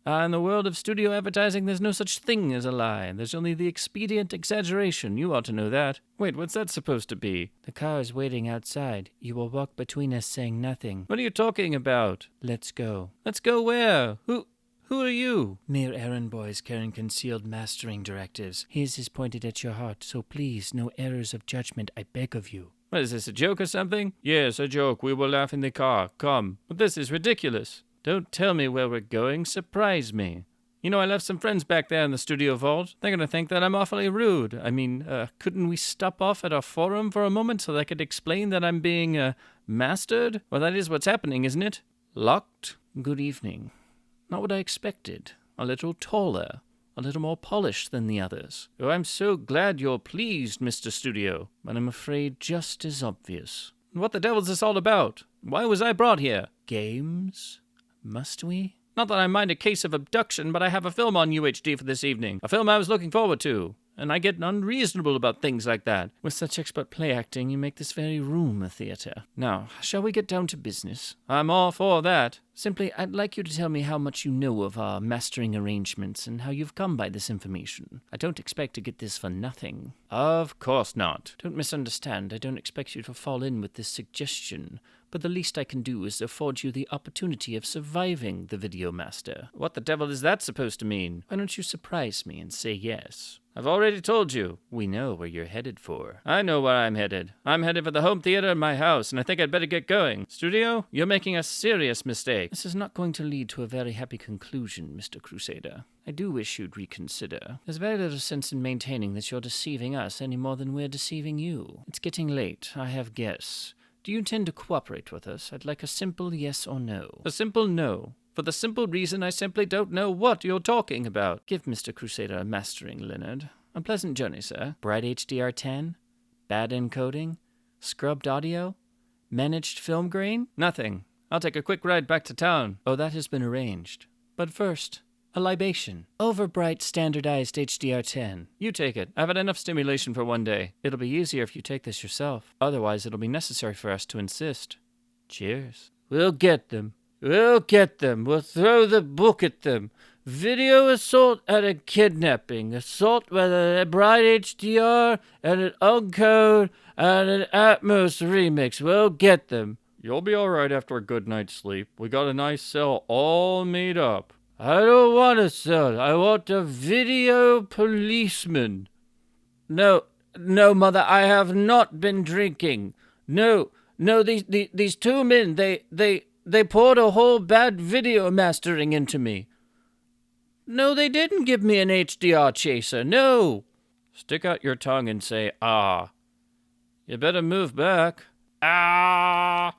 In the world of studio advertising, there's no such thing as a lie. There's only the expedient exaggeration. You ought to know that. Wait, what's that supposed to be? The car is waiting outside. You will walk between us saying nothing. What are you talking about? Let's go. Let's go where? Who are you? Mere errand boys carrying concealed mastering directives. His is pointed at your heart, so please, no errors of judgment, I beg of you. What is this, a joke or something? Yes, a joke. We will laugh in the car. Come. But this is ridiculous. Don't tell me where we're going. Surprise me. You know, I left some friends back there in the studio vault. They're going to think that I'm awfully rude. I mean, couldn't we stop off at our forum for a moment so that I could explain that I'm being, mastered? Well, that is what's happening, isn't it? Locked? Good evening. Not what I expected. A little taller. A little more polished than the others. Oh, I'm so glad you're pleased, Mr. Studio. But I'm afraid just as obvious. What the devil's this all about? Why was I brought here? Games? Must we? Not that I mind a case of abduction, but I have a film on UHD for this evening. A film I was looking forward to. And I get unreasonable about things like that. With such expert play acting, you make this very room a theater. Now, shall we get down to business? I'm all for that. Simply, I'd like you to tell me how much you know of our mastering arrangements and how you've come by this information. I don't expect to get this for nothing. Of course not. Don't misunderstand. I don't expect you to fall in with this suggestion. But the least I can do is afford you the opportunity of surviving the video master. What the devil is that supposed to mean? Why don't you surprise me and say yes? I've already told you. We know where you're headed for. I know where I'm headed. I'm headed for the home theater in my house, and I think I'd better get going. Studio, you're making a serious mistake. This is not going to lead to a very happy conclusion, Mr. Crusader. I do wish you'd reconsider. There's very little sense in maintaining that you're deceiving us any more than we're deceiving you. It's getting late. I have guests. Do you intend to cooperate with us? I'd like a simple yes or no. A simple no. For the simple reason I simply don't know what you're talking about. Give Mr. Crusader a mastering, Leonard. A pleasant journey, sir. Bright HDR10? Bad encoding? Scrubbed audio? Managed film grain? Nothing. I'll take a quick ride back to town. Oh, that has been arranged. But first, a libation. Overbright standardized HDR10. You take it. I've had enough stimulation for one day. It'll be easier if you take this yourself. Otherwise, it'll be necessary for us to insist. Cheers. We'll get them. We'll get them. We'll throw the book at them. Video assault and a kidnapping. Assault with a bright HDR and an Encode and an Atmos remix. We'll get them. You'll be alright after a good night's sleep. We got a nice cell all made up. I don't want a cell. I want a video policeman. No, Mother, I have not been drinking. No, these two men, they poured a whole bad video mastering into me. No, they didn't give me an HDR chaser, no. Stick out your tongue and say, ah. You better move back. Ah.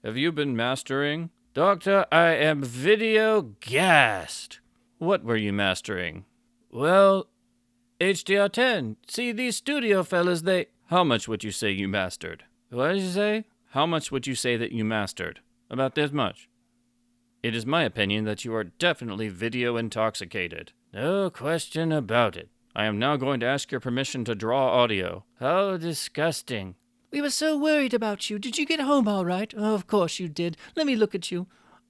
Have you been mastering? Doctor, I am video gassed. What were you mastering? Well, HDR10. See, these studio fellas, they... How much would you say you mastered? What did you say? How much would you say that you mastered? About this much. It is my opinion that you are definitely video intoxicated. No question about it. I am now going to ask your permission to draw audio. How disgusting. We were so worried about you. Did you get home all right? Oh, of course you did. Let me look at you.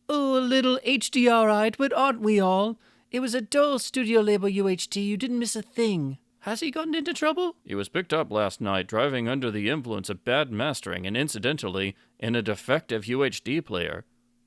Oh, a little HDR-eyed, but aren't we all? It was a dull studio label UHD. You didn't miss a thing. Has he gotten into trouble? He was picked up last night driving under the influence of bad mastering and, incidentally, in a defective UHD player.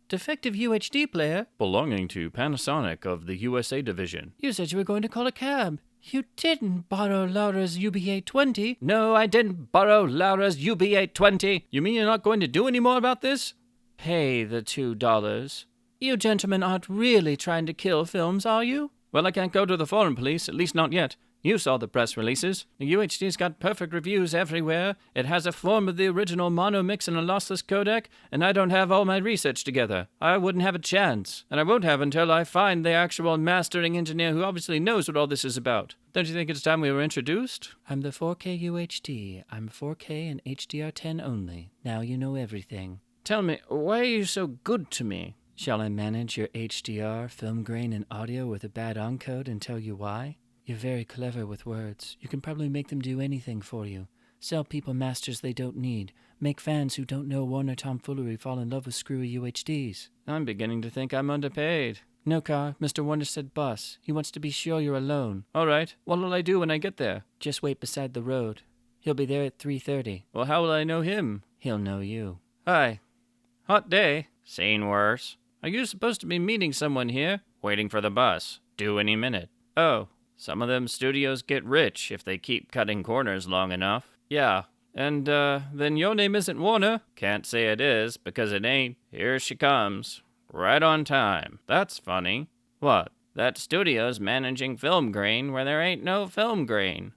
Defective UHD player? Belonging to Panasonic of the USA division. You said you were going to call a cab. You didn't borrow Laura's UB820. No, I didn't borrow Laura's UB820. You mean you're not going to do any more about this? Pay the $2. You gentlemen aren't really trying to kill films, are you? Well, I can't go to the foreign police, at least not yet. You saw the press releases. The UHD's got perfect reviews everywhere. It has a form of the original mono mix and a lossless codec, and I don't have all my research together. I wouldn't have a chance. And I won't have until I find the actual mastering engineer who obviously knows what all this is about. Don't you think it's time we were introduced? I'm the 4K UHD. I'm 4K and HDR10 only. Now you know everything. Tell me, why are you so good to me? Shall I manage your HDR, film grain, and audio with a bad encode and tell you why? You're very clever with words. You can probably make them do anything for you. Sell people masters they don't need. Make fans who don't know Warner tomfoolery fall in love with screwy UHDs. I'm beginning to think I'm underpaid. No, Carr. Mr. Warner said bus. He wants to be sure you're alone. All right. What'll I do when I get there? Just wait beside the road. He'll be there at 3:30. Well, how will I know him? He'll know you. Hi. Hot day. Seen worse. Are you supposed to be meeting someone here? Waiting for the bus. Due any minute. Oh, some of them studios get rich if they keep cutting corners long enough. Yeah. And, then your name isn't Warner? Can't say it is, because it ain't. Here she comes. Right on time. That's funny. What? That studio's managing film grain where there ain't no film grain.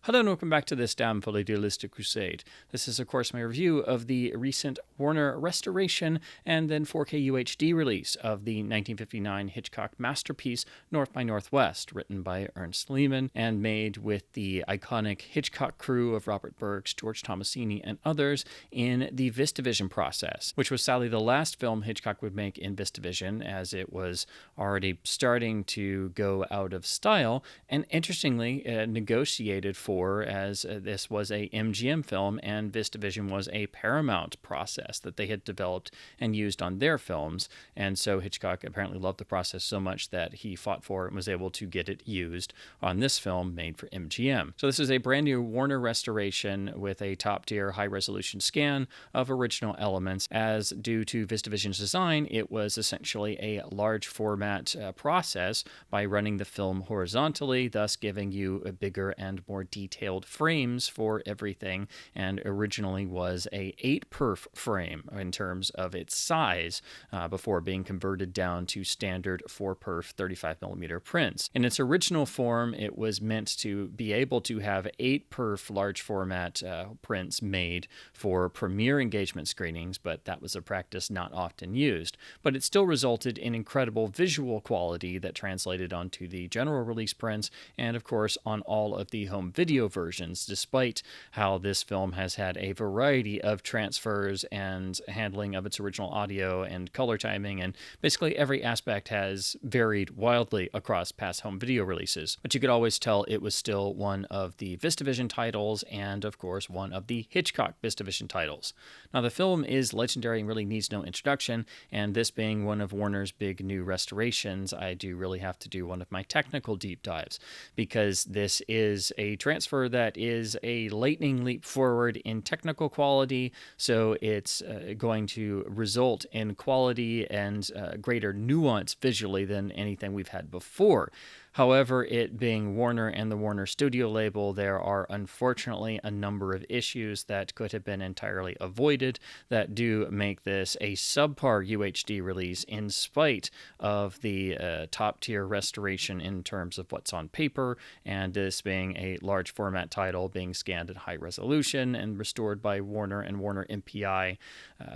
Hello and welcome back to this damn fully dualistic crusade. This is, of course, my review of the recent Warner restoration and then 4K UHD release of the 1959 Hitchcock masterpiece North by Northwest, written by Ernst Lehman and made with the iconic Hitchcock crew of Robert Burks, George Tomasini, and others in the VistaVision process, which was sadly the last film Hitchcock would make in VistaVision, as it was already starting to go out of style, and interestingly negotiated for, as this was a MGM film and VistaVision was a Paramount process that they had developed and used on their films. And so Hitchcock apparently loved the process so much that he fought for it and was able to get it used on this film made for MGM. So this is a brand new Warner restoration with a top-tier high-resolution scan of original elements, as due to VistaVision's design, it was essentially a large format process by running the film horizontally, thus giving you a bigger and more detailed frames for everything, and originally was a 8-perf frame in terms of its size before being converted down to standard 4-perf 35mm prints. In its original form, it was meant to be able to have 8-perf large format prints made for premiere engagement screenings, but that was a practice not often used. But it still resulted in incredible visual quality that translated onto the general release prints and, of course, on all of the home video versions, despite how this film has had a variety of transfers and handling of its original audio and color timing, and basically every aspect has varied wildly across past home video releases. But you could always tell it was still one of the VistaVision titles and, of course, one of the Hitchcock VistaVision titles. Now, the film is legendary and really needs no introduction, and this being one of Warner's big new restorations, I do really have to do one of my technical deep dives, because this is a transfer that is a lightning leap forward in technical quality, so it's going to result in quality and greater nuance visually than anything we've had before. However, it being Warner and the Warner Studio label, there are unfortunately a number of issues that could have been entirely avoided that do make this a subpar UHD release in spite of the top-tier restoration in terms of what's on paper, and this being a large format title being scanned at high resolution and restored by Warner and Warner MPI,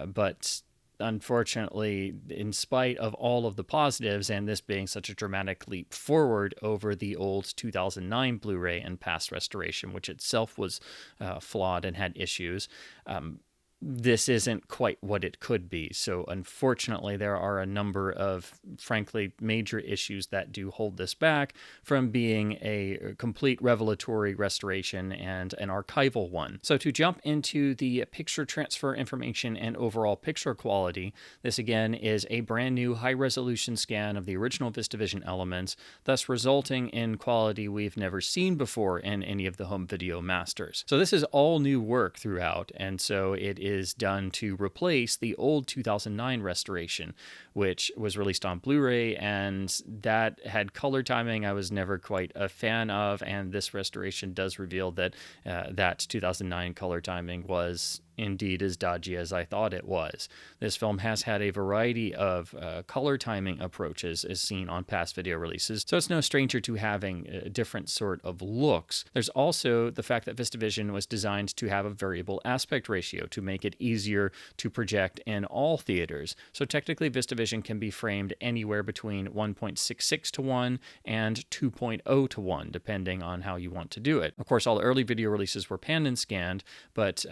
but unfortunately, in spite of all of the positives, and this being such a dramatic leap forward over the old 2009 Blu-ray and past restoration, which itself was flawed and had issues, this isn't quite what it could be. So unfortunately, there are a number of, frankly, major issues that do hold this back from being a complete revelatory restoration and an archival one. So to jump into the picture transfer information and overall picture quality, this again is a brand new high-resolution scan of the original VistaVision elements, thus resulting in quality we've never seen before in any of the home video masters. So this is all new work throughout, and so it is done to replace the old 2009 restoration, which was released on Blu-ray, and that had color timing I was never quite a fan of, and this restoration does reveal that that 2009 color timing was indeed as dodgy as I thought it was. This film has had a variety of color timing approaches as seen on past video releases, so it's no stranger to having a different sort of looks. There's also the fact that VistaVision was designed to have a variable aspect ratio to make it easier to project in all theaters. So technically VistaVision can be framed anywhere between 1.66 to 1 and 2.0 to 1, depending on how you want to do it. Of course, all the early video releases were panned and scanned, but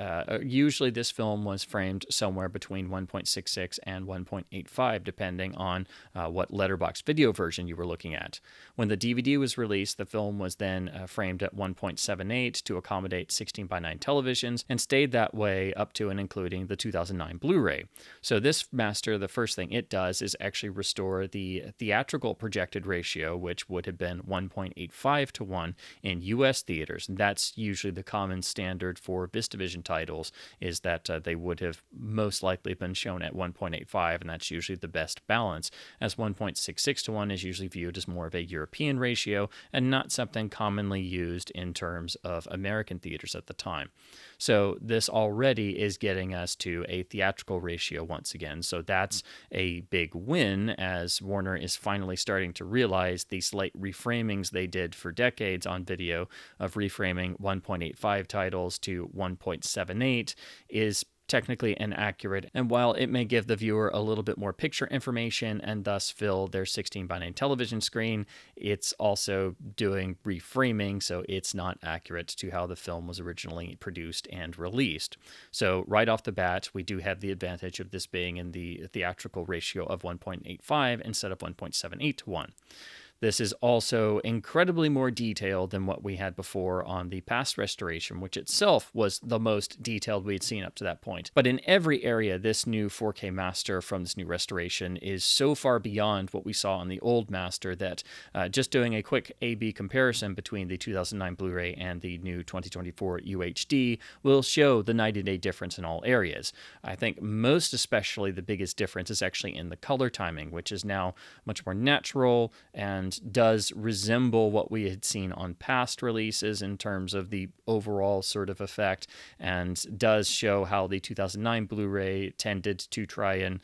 usually this film was framed somewhere between 1.66 and 1.85, depending on what letterbox video version you were looking at. When the DVD was released, the film was then framed at 1.78 to accommodate 16:9 televisions, and stayed that way up to and including the 2009 Blu-ray. So this master, the first thing it does is actually restore the theatrical projected ratio, which would have been 1.85 to 1 in US theaters. And that's usually the common standard for VistaVision titles, is that they would have most likely been shown at 1.85, and that's usually the best balance, as 1.66 to 1 is usually viewed as more of a European ratio and not something commonly used in terms of American theaters at the time. So this already is getting us to a theatrical ratio once again, so that's a big win, as Warner is finally starting to realize the slight reframings they did for decades on video of reframing 1.85 titles to 1.78 is technically inaccurate, and while it may give the viewer a little bit more picture information and thus fill their 16:9 television screen, it's also doing reframing, so it's not accurate to how the film was originally produced and released. So right off the bat, we do have the advantage of this being in the theatrical ratio of 1.85 instead of 1.78 to 1. This is also incredibly more detailed than what we had before on the past restoration, which itself was the most detailed we'd seen up to that point. But in every area, this new 4K master from this new restoration is so far beyond what we saw on the old master that just doing a quick A-B comparison between the 2009 Blu-ray and the new 2024 UHD will show the night and day difference in all areas. I think most especially the biggest difference is actually in the color timing, which is now much more natural and does resemble what we had seen on past releases in terms of the overall sort of effect, and does show how the 2009 Blu-ray tended to try and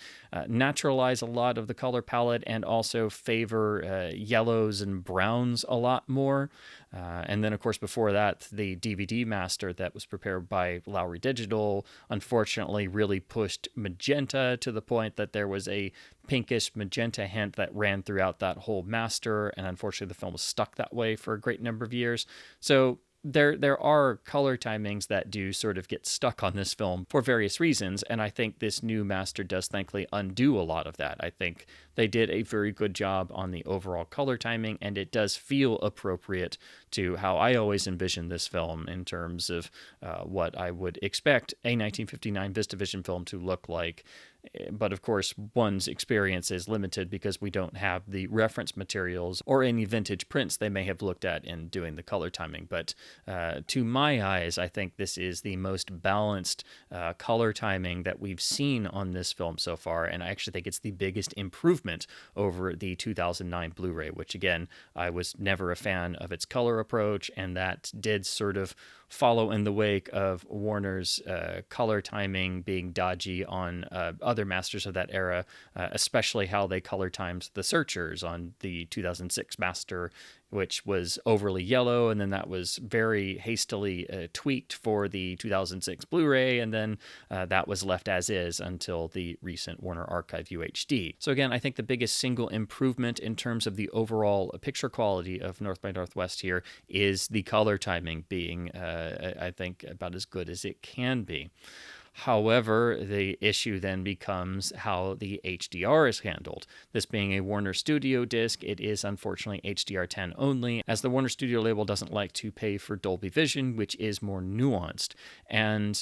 naturalize a lot of the color palette and also favor yellows and browns a lot more. And then, of course, before that, the DVD master that was prepared by Lowry Digital unfortunately really pushed magenta to the point that there was a pinkish magenta hint that ran throughout that whole master, and unfortunately the film was stuck that way for a great number of years. So there are color timings that do sort of get stuck on this film for various reasons, and I think this new master does thankfully undo a lot of that. I think they did a very good job on the overall color timing, and it does feel appropriate to how I always envisioned this film in terms of what I would expect a 1959 VistaVision film to look like. But of course, one's experience is limited because we don't have the reference materials or any vintage prints they may have looked at in doing the color timing. But to my eyes, I think this is the most balanced color timing that we've seen on this film so far, and I actually think it's the biggest improvement over the 2009 Blu-ray, which again, I was never a fan of its color approach, and that did sort of follow in the wake of Warner's color timing being dodgy on other masters of that era, especially how they color timed the Searchers on the 2006 master, which was overly yellow, and then that was very hastily tweaked for the 2006 Blu-ray, and then that was left as is until the recent Warner Archive UHD. So again, I think the biggest single improvement in terms of the overall picture quality of North by Northwest here is the color timing being, I think, about as good as it can be. However, the issue then becomes how the HDR is handled. This being a Warner Studio disc, it is unfortunately HDR10 only, as the Warner Studio label doesn't like to pay for Dolby Vision, which is more nuanced. And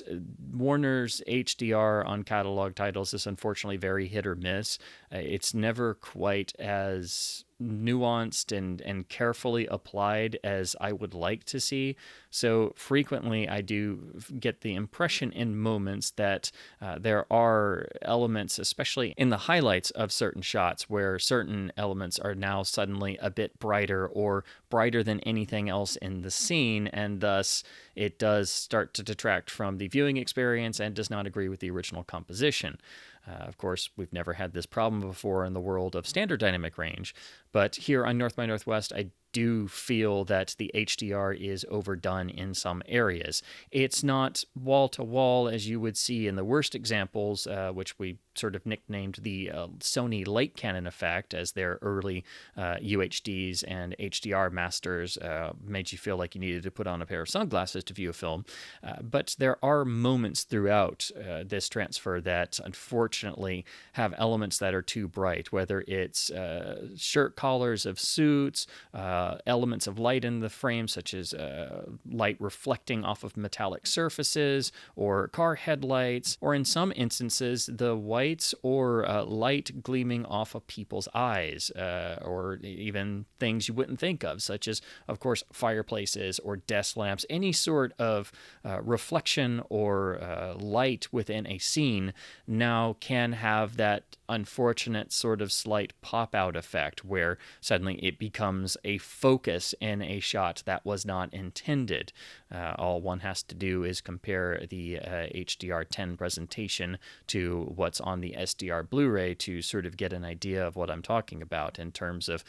Warner's HDR on catalog titles is unfortunately very hit or miss. It's never quite as nuanced and carefully applied as I would like to see. So frequently I do get the impression in moments that there are elements, especially in the highlights of certain shots, where certain elements are now suddenly a bit brighter or brighter than anything else in the scene, and thus it does start to detract from the viewing experience and does not agree with the original composition. Of course, we've never had this problem before in the world of standard dynamic range, but here on North by Northwest, I do feel that the HDR is overdone in some areas. It's not wall-to-wall as you would see in the worst examples, which we sort of nicknamed the Sony light cannon effect, as their early UHDs and HDR masters made you feel like you needed to put on a pair of sunglasses to view a film. But there are moments throughout this transfer that unfortunately have elements that are too bright, whether it's shirt collars of suits, elements of light in the frame, such as light reflecting off of metallic surfaces, or car headlights, or in some instances, the whites or light gleaming off of people's eyes, or even things you wouldn't think of, such as, of course, fireplaces or desk lamps. Any sort of reflection or light within a scene now can have that unfortunate sort of slight pop-out effect where suddenly it becomes a focus in a shot that was not intended. All one has to do is compare the HDR10 presentation to what's on the SDR Blu-ray to sort of get an idea of what I'm talking about in terms of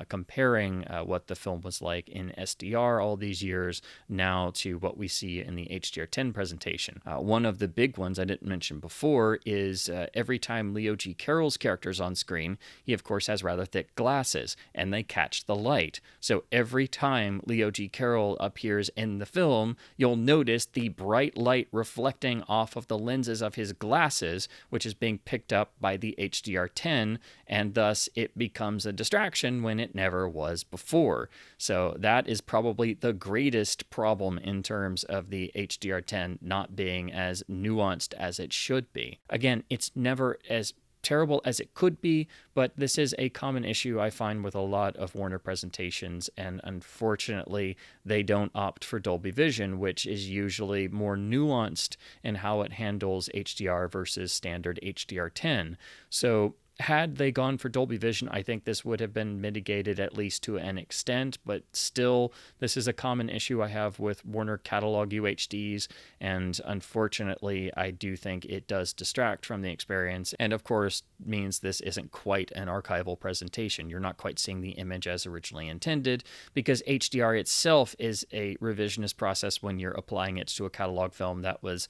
comparing what the film was like in SDR all these years now to what we see in the HDR10 presentation. One of the big ones I didn't mention before is every time Leo G. Carroll's character's on screen, he of course has rather thick glasses, and they catch the light. So every time Leo G. Carroll appears in the film, you'll notice the bright light reflecting off of the lenses of his glasses, which is being picked up by the HDR10, and thus it becomes a distraction when it never was before. So that is probably the greatest problem in terms of the HDR10 not being as nuanced as it should be. Again, it's never as terrible as it could be, but this is a common issue I find with a lot of Warner presentations, and unfortunately they don't opt for Dolby Vision, which is usually more nuanced in how it handles HDR versus standard HDR10. So had they gone for Dolby Vision, I think this would have been mitigated at least to an extent, but still, this is a common issue I have with Warner catalog UHDs, and unfortunately, I do think it does distract from the experience, and of course, means this isn't quite an archival presentation. You're not quite seeing the image as originally intended, because HDR itself is a revisionist process when you're applying it to a catalog film that was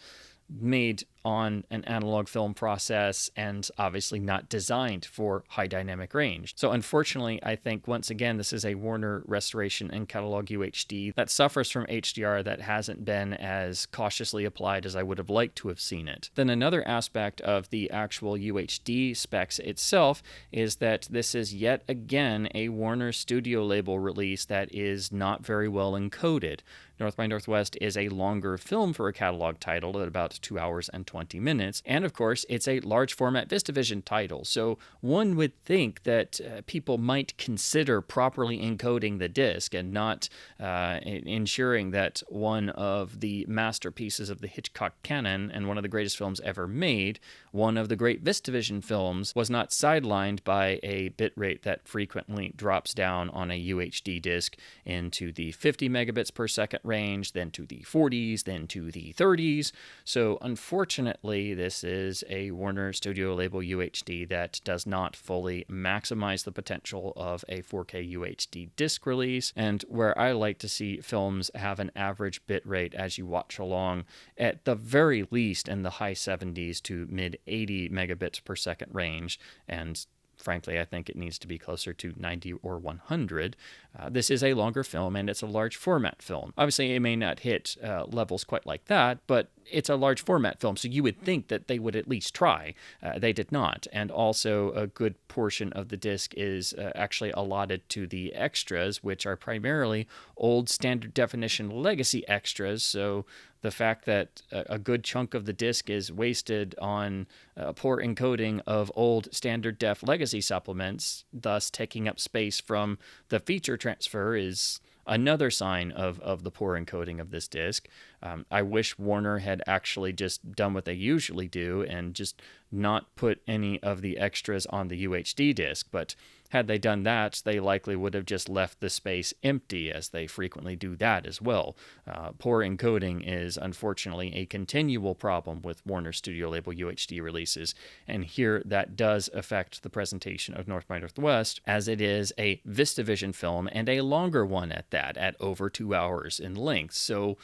made on an analog film process and obviously not designed for high dynamic range. So unfortunately, I think once again, this is a Warner restoration and catalog UHD that suffers from HDR that hasn't been as cautiously applied as I would have liked to have seen it. Then another aspect of the actual UHD specs itself is that this is yet again a Warner Studio label release that is not very well encoded. North by Northwest is a longer film for a catalog title at about 2 hours and 20 minutes. And of course, it's a large format VistaVision title. So one would think that people might consider properly encoding the disc and not ensuring that one of the masterpieces of the Hitchcock canon and one of the greatest films ever made, one of the great VistaVision films, was not sidelined by a bitrate that frequently drops down on a UHD disc into the 50 megabits per second range, then to the 40s, then to the 30s. So unfortunately, this is a Warner Studio label UHD that does not fully maximize the potential of a 4K UHD disc release, and where I like to see films have an average bitrate as you watch along, at the very least in the high 70s to mid 80 megabits per second range, and frankly, I think it needs to be closer to 90 or 100. This is a longer film, and it's a large format film. Obviously, it may not hit levels quite like that, but it's a large format film, so you would think that they would at least try. They did not. And also a good portion of the disc is actually allotted to the extras, which are primarily old standard definition legacy extras. So the fact that a good chunk of the disc is wasted on poor encoding of old standard def legacy supplements, thus taking up space from the feature transfer, is another sign of the poor encoding of this disc. I wish Warner had actually just done what they usually do and just not put any of the extras on the UHD disc, but had they done that, they likely would have just left the space empty, as they frequently do that as well. Poor encoding is unfortunately a continual problem with Warner Studio label UHD releases, and here that does affect the presentation of North by Northwest, as it is a VistaVision film, and a longer one at that, at over 2 hours in length. So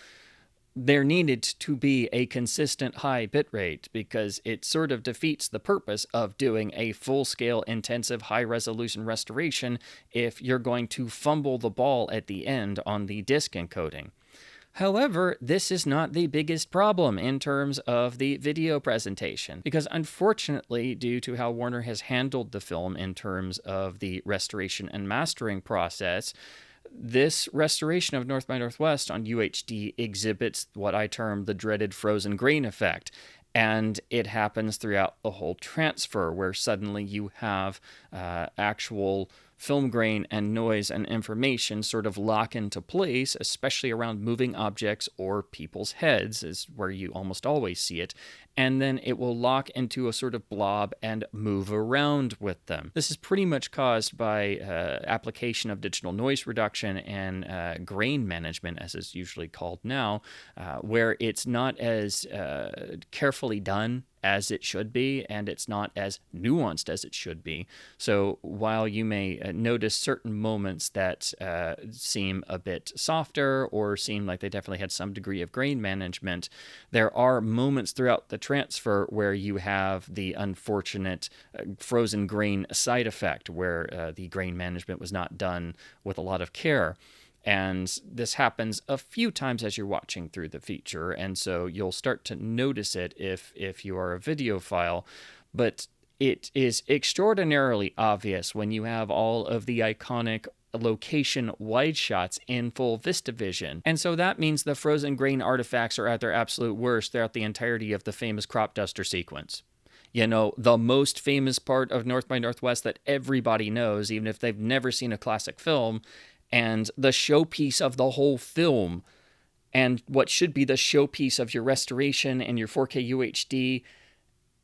there needed to be a consistent high bitrate, because it sort of defeats the purpose of doing a full-scale, intensive, high-resolution restoration if you're going to fumble the ball at the end on the disc encoding. However, this is not the biggest problem in terms of the video presentation, because unfortunately, due to how Warner has handled the film in terms of the restoration and mastering process, this restoration of North by Northwest on UHD exhibits what I term the dreaded frozen grain effect. And it happens throughout the whole transfer, where suddenly you have actual film grain and noise and information sort of lock into place, especially around moving objects or people's heads, is where you almost always see it. And then it will lock into a sort of blob and move around with them. This is pretty much caused by application of digital noise reduction and grain management, as it's usually called now, where it's not as carefully done as it should be, and it's not as nuanced as it should be. So while you may notice certain moments that seem a bit softer or seem like they definitely had some degree of grain management, there are moments throughout the transfer where you have the unfortunate frozen grain side effect, where the grain management was not done with a lot of care. And this happens a few times as you're watching through the feature, and so you'll start to notice it if you are a videophile. But it is extraordinarily obvious when you have all of the iconic location wide shots in full VistaVision. And so that means the frozen grain artifacts are at their absolute worst throughout the entirety of the famous crop duster sequence. You know, the most famous part of North by Northwest that everybody knows, even if they've never seen a classic film, and the showpiece of the whole film, and what should be the showpiece of your restoration and your 4K UHD,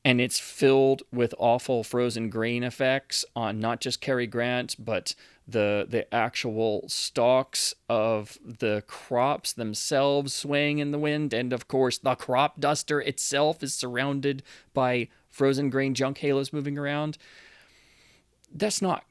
and it's filled with awful frozen grain effects on not just Cary Grant, but the actual stalks of the crops themselves swaying in the wind, and of course the crop duster itself is surrounded by frozen grain junk halos moving around. That's not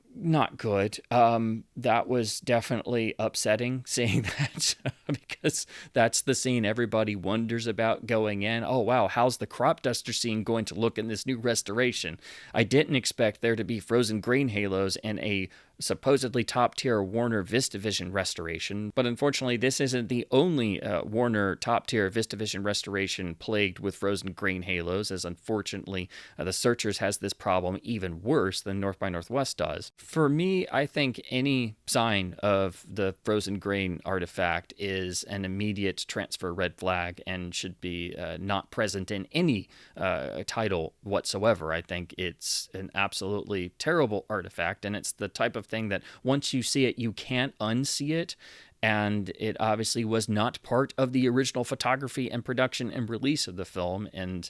good. That was definitely upsetting seeing that, because that's the scene everybody wonders about going in. Oh, wow, how's the crop duster scene going to look in this new restoration? I didn't expect there to be frozen grain halos in a supposedly top-tier Warner VistaVision restoration, but unfortunately this isn't the only Warner top-tier VistaVision restoration plagued with frozen grain halos, as unfortunately the Searchers has this problem even worse than North by Northwest does. For me, I think any sign of the frozen grain artifact is an immediate transfer red flag and should be not present in any title whatsoever. I think it's an absolutely terrible artifact, and it's the type of thing that once you see it, you can't unsee it. And it obviously was not part of the original photography and production and release of the film, and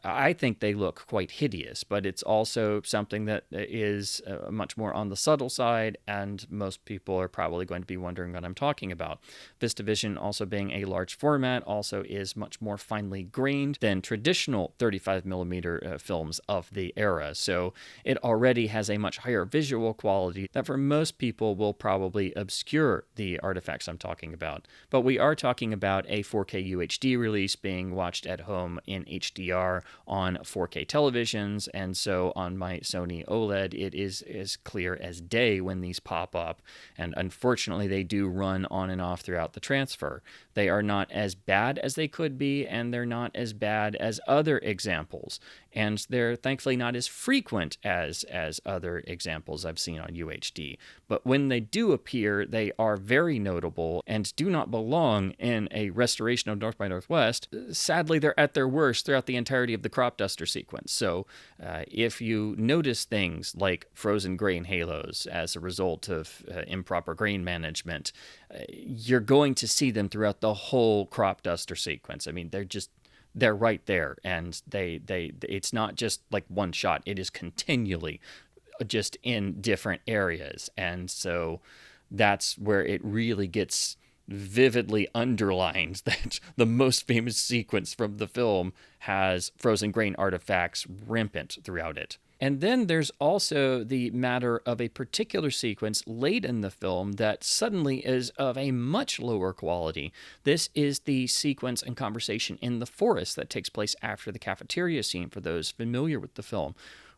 I think they look quite hideous, but it's also something that is much more on the subtle side, and most people are probably going to be wondering what I'm talking about. VistaVision, also being a large format, also is much more finely grained than traditional 35mm films of the era, so it already has a much higher visual quality that for most people will probably obscure the artifacts I'm talking about. But we are talking about a 4K UHD release being watched at home in HDR are on 4K televisions, and so on my Sony OLED, it is as clear as day when these pop up, and unfortunately they do run on and off throughout the transfer. They are not as bad as they could be, and they're not as bad as other examples, and they're thankfully not as frequent as other examples I've seen on UHD. But when they do appear, they are very notable and do not belong in a restoration of North by Northwest. Sadly, they're at their worst throughout the entirety of the crop duster sequence. So if you notice things like frozen grain halos as a result of improper grain management, you're going to see them throughout the whole crop duster sequence. I mean, they're right there, and it's not just like one shot. It is continually just in different areas, and so that's where it really gets vividly underlined that the most famous sequence from the film has frozen grain artifacts rampant throughout it. And then there's also the matter of a particular sequence late in the film that suddenly is of a much lower quality. This is the sequence and conversation in the forest that takes place after the cafeteria scene, for those familiar with the film.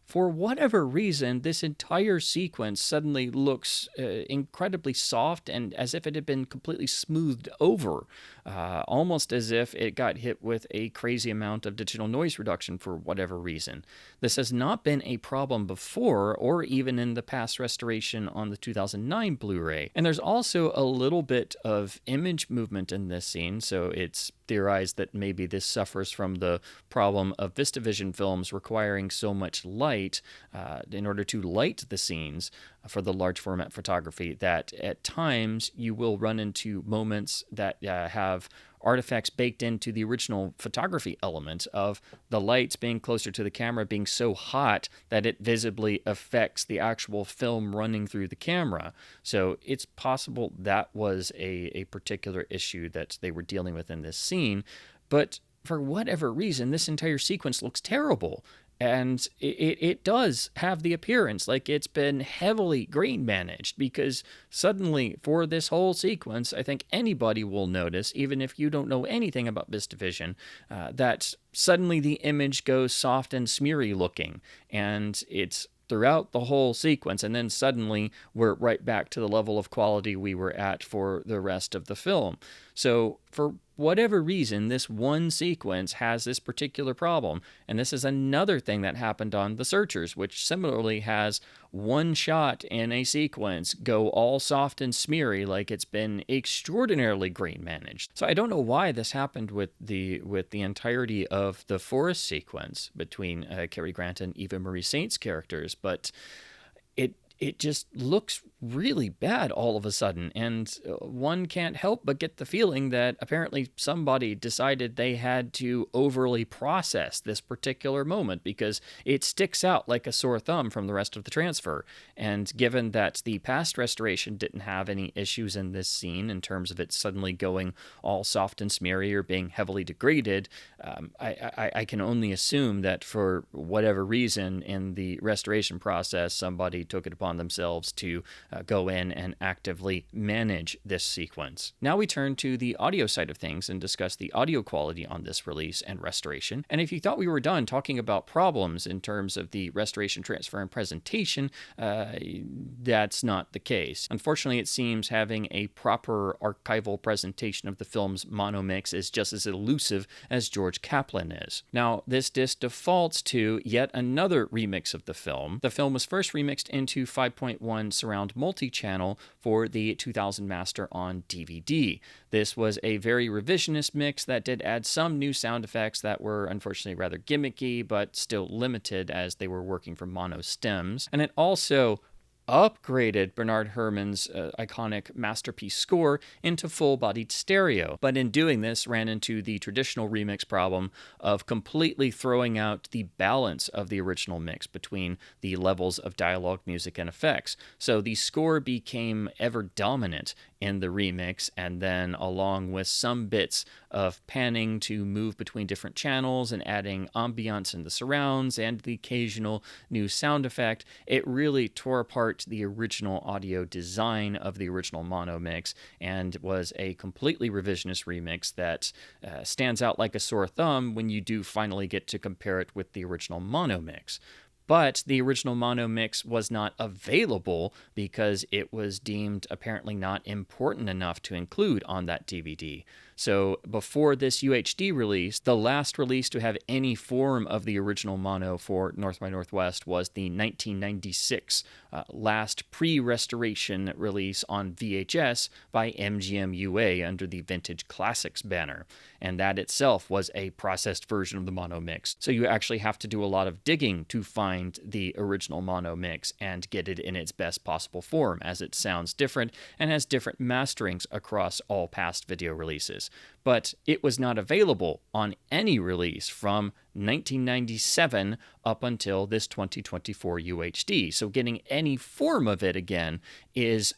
For whatever reason, this entire sequence suddenly looks incredibly soft and as if it had been completely smoothed over, almost as if it got hit with a crazy amount of digital noise reduction for whatever reason. This has not been a problem before, or even in the past restoration on the 2009 Blu-ray. And there's also a little bit of image movement in this scene, so it's theorized that maybe this suffers from the problem of VistaVision films requiring so much light in order to light the scenes for the large format photography, that at times you will run into moments that have artifacts baked into the original photography element of the lights being closer to the camera being so hot that it visibly affects the actual film running through the camera. So it's possible that was a particular issue that they were dealing with in this scene, but for whatever reason, this entire sequence looks terrible. And it does have the appearance like it's been heavily grain managed, because suddenly for this whole sequence, I think anybody will notice, even if you don't know anything about VistaVision, that suddenly the image goes soft and smeary looking, and it's throughout the whole sequence, and then suddenly we're right back to the level of quality we were at for the rest of the film. So for whatever reason, this one sequence has this particular problem, and this is another thing that happened on The Searchers, which similarly has one shot in a sequence go all soft and smeary like it's been extraordinarily grain managed. So I don't know why this happened with the entirety of the forest sequence between Cary Grant and Eva Marie Saint's characters, but it just looks really bad all of a sudden, and one can't help but get the feeling that apparently somebody decided they had to overly process this particular moment, because it sticks out like a sore thumb from the rest of the transfer. And given that the past restoration didn't have any issues in this scene in terms of it suddenly going all soft and smeary or being heavily degraded, I can only assume that for whatever reason in the restoration process, somebody took it upon themselves to go in and actively manage this sequence. Now we turn to the audio side of things and discuss the audio quality on this release and restoration. And if you thought we were done talking about problems in terms of the restoration, transfer, and presentation, that's not the case. Unfortunately, it seems having a proper archival presentation of the film's mono mix is just as elusive as George Kaplan is. Now, this disc defaults to yet another remix of the film. The film was first remixed into 5.1 surround multi-channel for the 2000 master on DVD. This was a very revisionist mix that did add some new sound effects that were unfortunately rather gimmicky, but still limited as they were working from mono stems. And it also upgraded Bernard Herrmann's iconic masterpiece score into full-bodied stereo, but in doing this ran into the traditional remix problem of completely throwing out the balance of the original mix between the levels of dialogue, music, and effects. So the score became ever dominant in the remix, and then along with some bits of panning to move between different channels and adding ambiance in the surrounds and the occasional new sound effect, it really tore apart the original audio design of the original mono mix and was a completely revisionist remix that stands out like a sore thumb when you do finally get to compare it with the original mono mix. But the original mono mix was not available because it was deemed apparently not important enough to include on that DVD. So before this UHD release, the last release to have any form of the original mono for North by Northwest was the 1996 last pre-restoration release on VHS by MGM UA under the Vintage Classics banner. And that itself was a processed version of the mono mix. So you actually have to do a lot of digging to find the original mono mix and get it in its best possible form, as it sounds different and has different masterings across all past video releases. But it was not available on any release from 1997 up until this 2024 UHD. So getting any form of it again is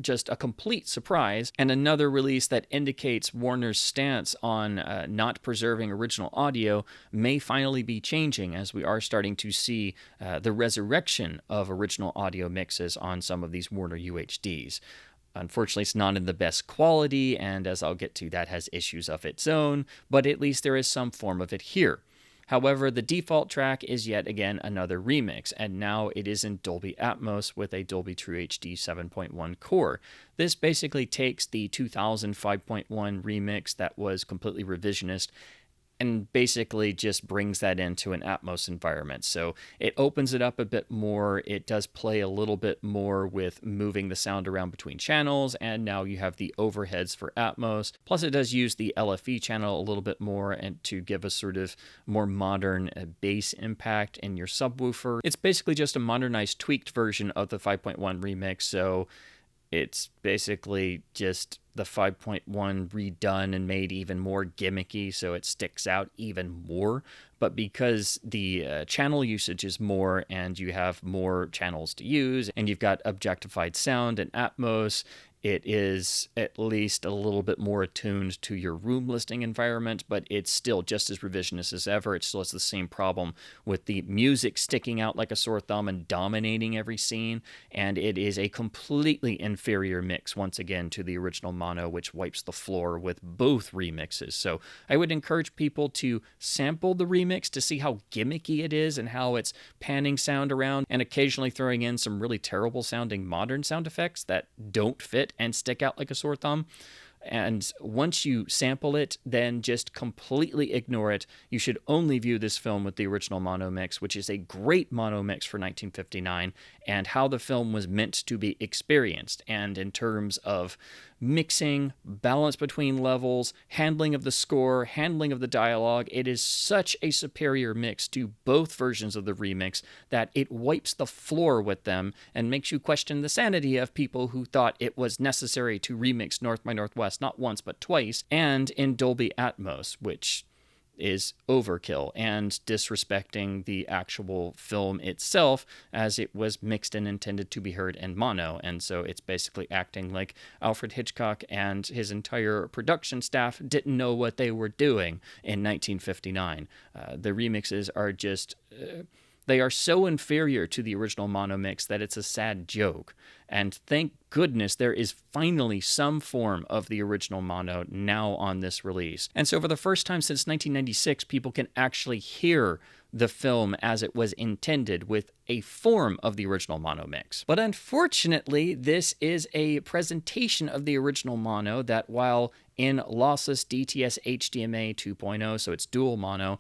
just a complete surprise, and another release that indicates Warner's stance on not preserving original audio may finally be changing, as we are starting to see the resurrection of original audio mixes on some of these Warner UHDs. Unfortunately, it's not in the best quality, and as I'll get to, that has issues of its own, but at least there is some form of it here. However, the default track is yet again another remix, and now it is in Dolby Atmos with a Dolby True HD 7.1 core. This basically takes the 2000 5.1 remix that was completely revisionist and basically just brings that into an Atmos environment. So it opens it up a bit more. It does play a little bit more with moving the sound around between channels, and now you have the overheads for Atmos. Plus it does use the LFE channel a little bit more and to give a sort of more modern bass impact in your subwoofer. It's basically just a modernized, tweaked version of the 5.1 remix, so it's basically just the 5.1 redone and made even more gimmicky, so it sticks out even more. But because the channel usage is more and you have more channels to use and you've got objectified sound and Atmos, it is at least a little bit more attuned to your room listing environment, but it's still just as revisionist as ever. It still has the same problem with the music sticking out like a sore thumb and dominating every scene, and it is a completely inferior mix, once again, to the original mono, which wipes the floor with both remixes. So I would encourage people to sample the remix to see how gimmicky it is and how it's panning sound around and occasionally throwing in some really terrible sounding modern sound effects that don't fit and stick out like a sore thumb. And once you sample it, then just completely ignore it. You should only view this film with the original mono mix, which is a great mono mix for 1959, and how the film was meant to be experienced. And in terms of mixing, balance between levels, handling of the score, handling of the dialogue, it is such a superior mix to both versions of the remix that it wipes the floor with them and makes you question the sanity of people who thought it was necessary to remix North by Northwest not once but twice, and in Dolby Atmos, which is overkill and disrespecting the actual film itself, as it was mixed and intended to be heard in mono. And so it's basically acting like Alfred Hitchcock and his entire production staff didn't know what they were doing in 1959. The remixes are just... they are so inferior to the original mono mix that it's a sad joke. And thank goodness there is finally some form of the original mono now on this release. And so for the first time since 1996, people can actually hear the film as it was intended with a form of the original mono mix. But unfortunately, this is a presentation of the original mono that, while in lossless DTS HDMA 2.0, so it's dual mono,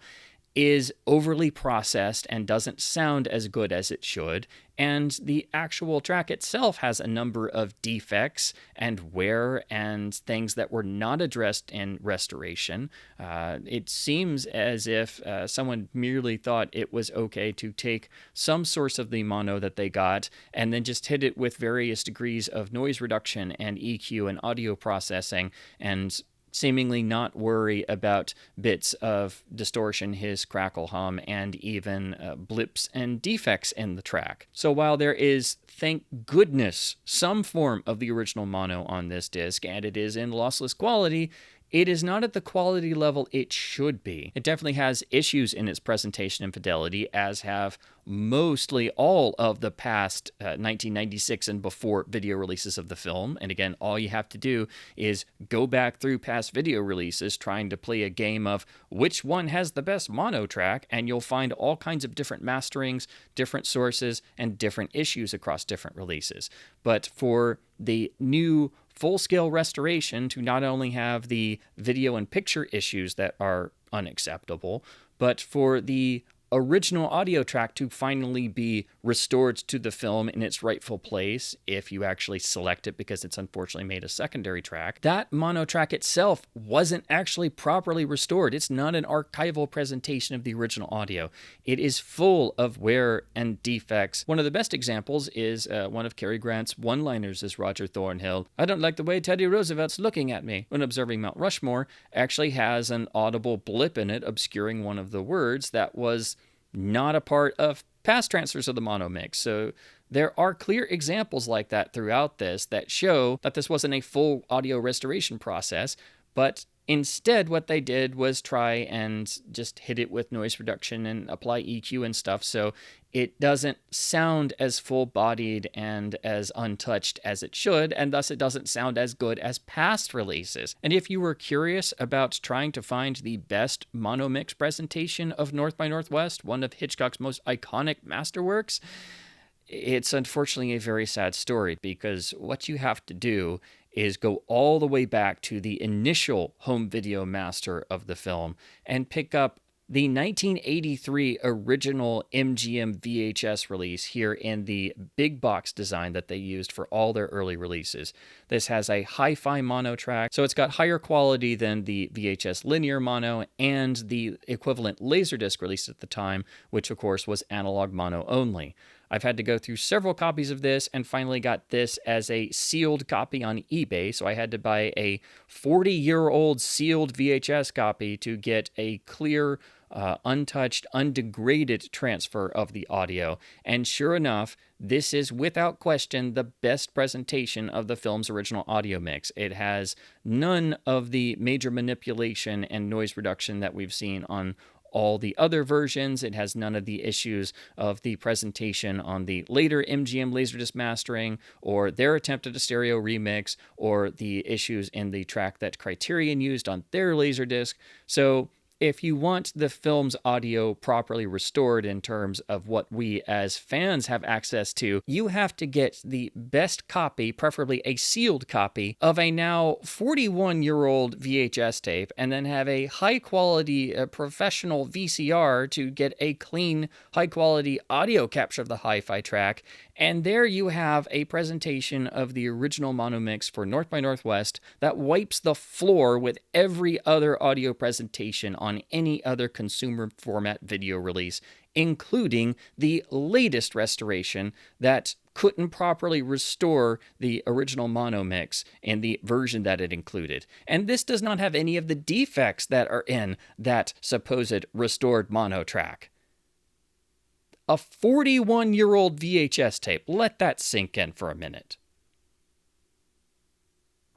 is overly processed and doesn't sound as good as it should, and the actual track itself has a number of defects and wear and things that were not addressed in restoration. It seems as if someone merely thought it was okay to take some source of the mono that they got and then just hit it with various degrees of noise reduction and EQ and audio processing and seemingly not worry about bits of distortion, hiss, crackle, hum, and even blips and defects in the track. So while there is, thank goodness, some form of the original mono on this disc, and it is in lossless quality, it is not at the quality level it should be. It definitely has issues in its presentation and fidelity, as have mostly all of the past 1996 and before video releases of the film. And again, all you have to do is go back through past video releases trying to play a game of which one has the best mono track, and you'll find all kinds of different masterings, different sources, and different issues across different releases. But for the new full-scale restoration to not only have the video and picture issues that are unacceptable, but for the original audio track to finally be restored to the film in its rightful place, if you actually select it, because it's unfortunately made a secondary track. That mono track itself wasn't actually properly restored. It's not an archival presentation of the original audio. It is full of wear and defects. One of the best examples is one of Cary Grant's one-liners as Roger Thornhill. "I don't like the way Teddy Roosevelt's looking at me," when observing Mount Rushmore, actually has an audible blip in it obscuring one of the words that was not a part of past transfers of the mono mix. So there are clear examples like that throughout this that show that this wasn't a full audio restoration process, but instead what they did was try and just hit it with noise reduction and apply EQ and stuff, so it doesn't sound as full-bodied and as untouched as it should, and thus it doesn't sound as good as past releases. And if you were curious about trying to find the best mono mix presentation of North by Northwest, one of Hitchcock's most iconic masterworks, it's unfortunately a very sad story, because what you have to do is go all the way back to the initial home video master of the film and pick up the 1983 original MGM VHS release here in the big box design that they used for all their early releases. This has a hi-fi mono track, so it's got higher quality than the VHS linear mono and the equivalent Laserdisc released at the time, which of course was analog mono only. I've had to go through several copies of this and finally got this as a sealed copy on eBay, so I had to buy a 40-year-old sealed VHS copy to get a clear, untouched, undegraded transfer of the audio. And sure enough, this is without question the best presentation of the film's original audio mix. It has none of the major manipulation and noise reduction that we've seen on all the other versions. It has none of the issues of the presentation on the later MGM Laserdisc mastering, or their attempt at a stereo remix, or the issues in the track that Criterion used on their Laserdisc. So if you want the film's audio properly restored in terms of what we as fans have access to, you have to get the best copy, preferably a sealed copy, of a now 41-year-old VHS tape, and then have a high-quality professional VCR to get a clean, high-quality audio capture of the hi-fi track. And there you have a presentation of the original mono mix for North by Northwest that wipes the floor with every other audio presentation on any other consumer format video release, including the latest restoration that couldn't properly restore the original mono mix in the version that it included. And this does not have any of the defects that are in that supposed restored mono track. A 41-year-old VHS tape. Let that sink in for a minute.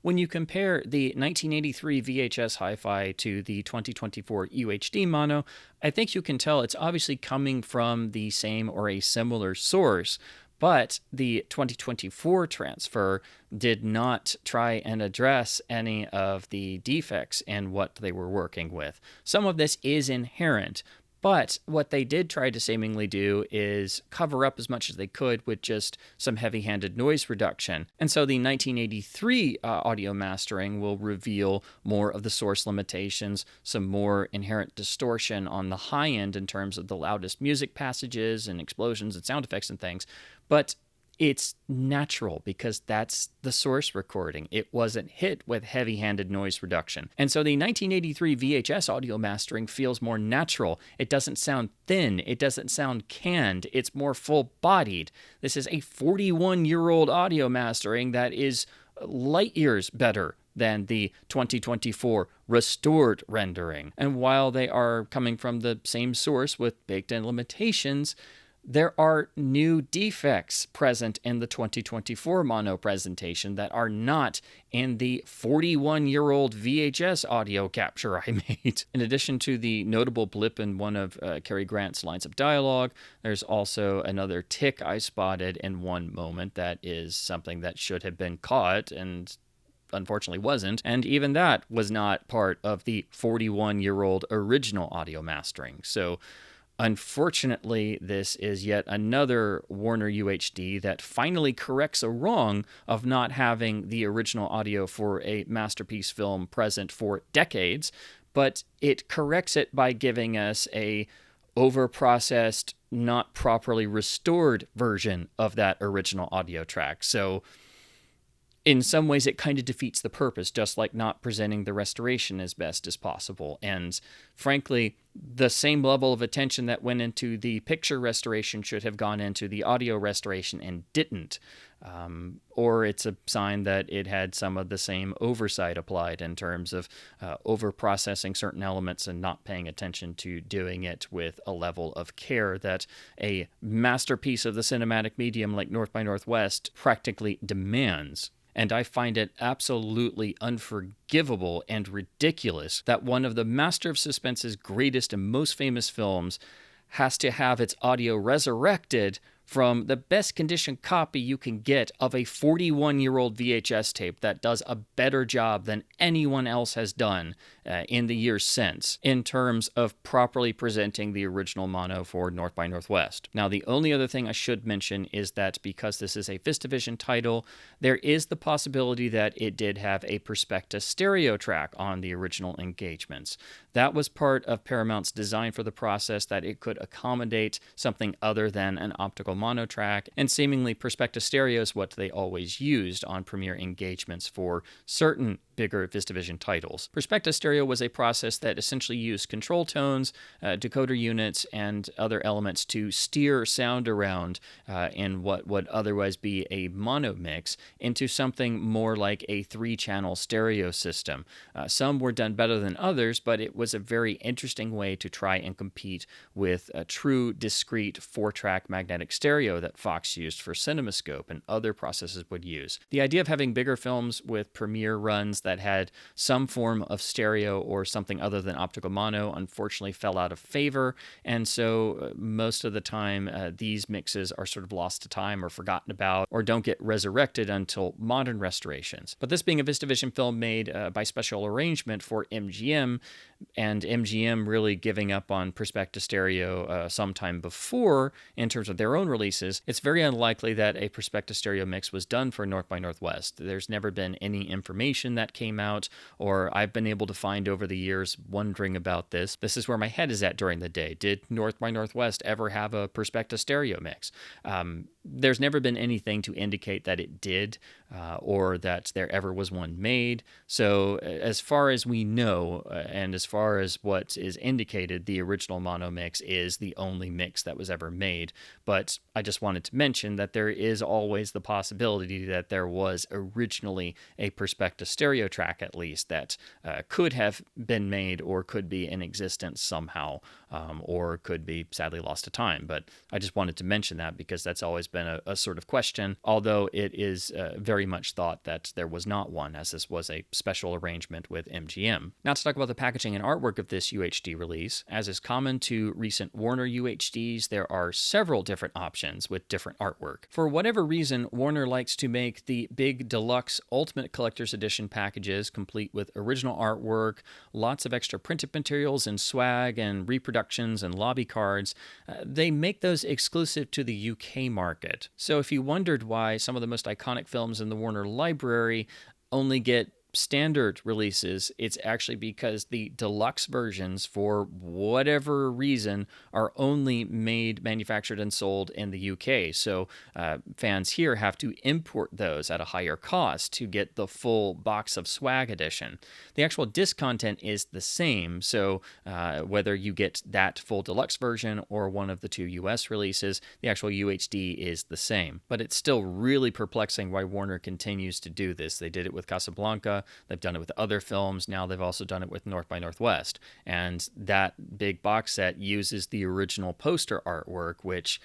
When you compare the 1983 VHS Hi-Fi to the 2024 UHD mono, I think you can tell it's obviously coming from the same or a similar source, but the 2024 transfer did not try and address any of the defects in what they were working with. Some of this is inherent, but what they did try to seemingly do is cover up as much as they could with just some heavy-handed noise reduction. And so the 1983 audio mastering will reveal more of the source limitations, some more inherent distortion on the high end in terms of the loudest music passages and explosions and sound effects and things. But it's natural because that's the source recording. It wasn't hit with heavy-handed noise reduction. And so the 1983 VHS audio mastering feels more natural. It doesn't sound thin. It doesn't sound canned. It's more full-bodied. This is a 41-year-old audio mastering that is light years better than the 2024 restored rendering. And while they are coming from the same source with baked-in limitations, there are new defects present in the 2024 mono presentation that are not in the 41-year-old VHS audio capture I made. In addition to the notable blip in one of Cary Grant's lines of dialogue, there's also another tick I spotted in one moment that is something that should have been caught and unfortunately wasn't, and even that was not part of the 41-year-old original audio mastering. So unfortunately, this is yet another Warner UHD that finally corrects a wrong of not having the original audio for a masterpiece film present for decades, but it corrects it by giving us a overprocessed, not properly restored version of that original audio track. So in some ways, it kind of defeats the purpose, just like not presenting the restoration as best as possible. And frankly, the same level of attention that went into the picture restoration should have gone into the audio restoration and didn't. Or it's a sign that it had some of the same oversight applied in terms of over-processing certain elements and not paying attention to doing it with a level of care that a masterpiece of the cinematic medium like North by Northwest practically demands. And I find it absolutely unforgivable and ridiculous that one of the Master of Suspense's greatest and most famous films has to have its audio resurrected from the best condition copy you can get of a 41-year-old VHS tape that does a better job than anyone else has done in the years since in terms of properly presenting the original mono for North by Northwest. Now, the only other thing I should mention is that because this is a VistaVision title, there is the possibility that it did have a Perspecta Stereo track on the original engagements. That was part of Paramount's design for the process, that it could accommodate something other than an optical mono track, and seemingly Perspecta Stereo is what they always used on premiere engagements for certain bigger VistaVision titles. Perspecta Stereo was a process that essentially used control tones, decoder units, and other elements to steer sound around in what would otherwise be a mono mix into something more like a 3-channel stereo system. Some were done better than others, but it was a very interesting way to try and compete with a true discrete 4-track magnetic stereo that Fox used for CinemaScope and other processes would use. The idea of having bigger films with premiere runs that had some form of stereo or something other than optical mono unfortunately fell out of favor, and so most of the time these mixes are sort of lost to time or forgotten about or don't get resurrected until modern restorations. But this being a VistaVision film made by special arrangement for MGM, and MGM really giving up on Perspecta Stereo sometime before in terms of their own releases, it's very unlikely that a Perspecta Stereo mix was done for North by Northwest. There's never been any information that came out, or I've been able to find over the years wondering about this. This is where my head is at during the day. Did North by Northwest ever have a Perspecta Stereo mix? There's never been anything to indicate that it did, or that there ever was one made. So as far as we know, and as far as what is indicated, the original mono mix is the only mix that was ever made. But I just wanted to mention that there is always the possibility that there was originally a Perspecta Stereo track, at least, that could have been made or could be in existence somehow, or could be sadly lost to time. But I just wanted to mention that because that's always been a sort of question, although it is very much thought that there was not one, as this was a special arrangement with MGM. Now to talk about the packaging and artwork of this UHD release. As is common to recent Warner UHDs, there are several different options with different artwork. For whatever reason, Warner likes to make the big deluxe Ultimate Collector's Edition packages complete with original artwork, lots of extra printed materials and swag and reproductions and lobby cards. They make those exclusive to the UK market. So if you wondered why some of the most iconic films in the Warner library only get standard releases, it's actually because the deluxe versions, for whatever reason, are only made, manufactured, and sold in the UK. So fans here have to import those at a higher cost to get the full box of swag edition. The actual disc content is the same, so whether you get that full deluxe version or one of the 2 US releases, the actual UHD is the same. But it's still really perplexing why Warner continues to do this. They did it with Casablanca. They've done it with other films. Now they've also done it with North by Northwest. And that big box set uses the original poster artwork, which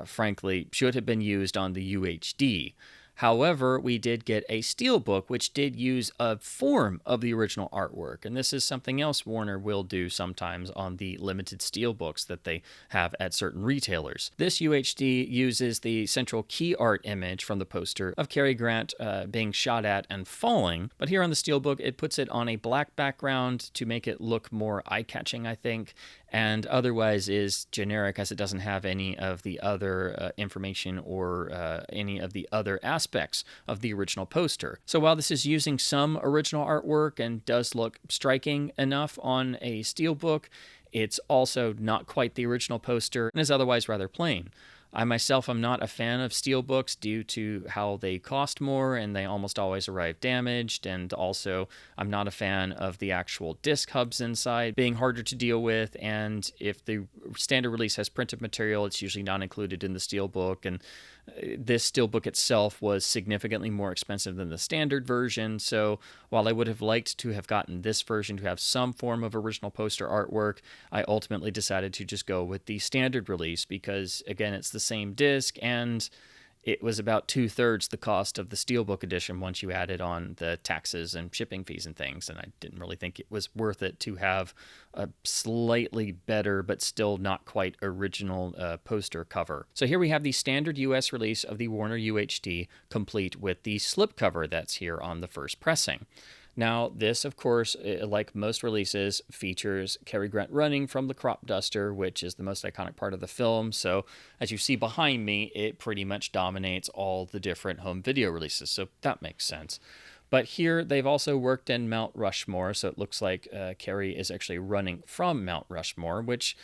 frankly should have been used on the UHD. However, we did get a Steelbook, which did use a form of the original artwork. And this is something else Warner will do sometimes on the limited Steelbooks that they have at certain retailers. This UHD uses the central key art image from the poster of Cary Grant being shot at and falling. But here on the Steelbook, it puts it on a black background to make it look more eye-catching, I think, and otherwise is generic as it doesn't have any of the other information or any of the other aspects of the original poster. So while this is using some original artwork and does look striking enough on a Steelbook, it's also not quite the original poster and is otherwise rather plain. I myself am not a fan of Steelbooks due to how they cost more and they almost always arrive damaged, and also I'm not a fan of the actual disc hubs inside being harder to deal with, and if the standard release has printed material, it's usually not included in the Steelbook, and this Steelbook itself was significantly more expensive than the standard version, so while I would have liked to have gotten this version to have some form of original poster artwork, I ultimately decided to just go with the standard release because, again, it's the same disc, and it was about 2/3 the cost of the Steelbook edition once you added on the taxes and shipping fees and things, and I didn't really think it was worth it to have a slightly better but still not quite original poster cover. So here we have the standard US release of the Warner UHD, complete with the slipcover that's here on the first pressing. Now, this, of course, like most releases, features Cary Grant running from the crop duster, which is the most iconic part of the film. So, as you see behind me, it pretty much dominates all the different home video releases. So that makes sense. But here, they've also worked in Mount Rushmore, so it looks like Cary is actually running from Mount Rushmore, which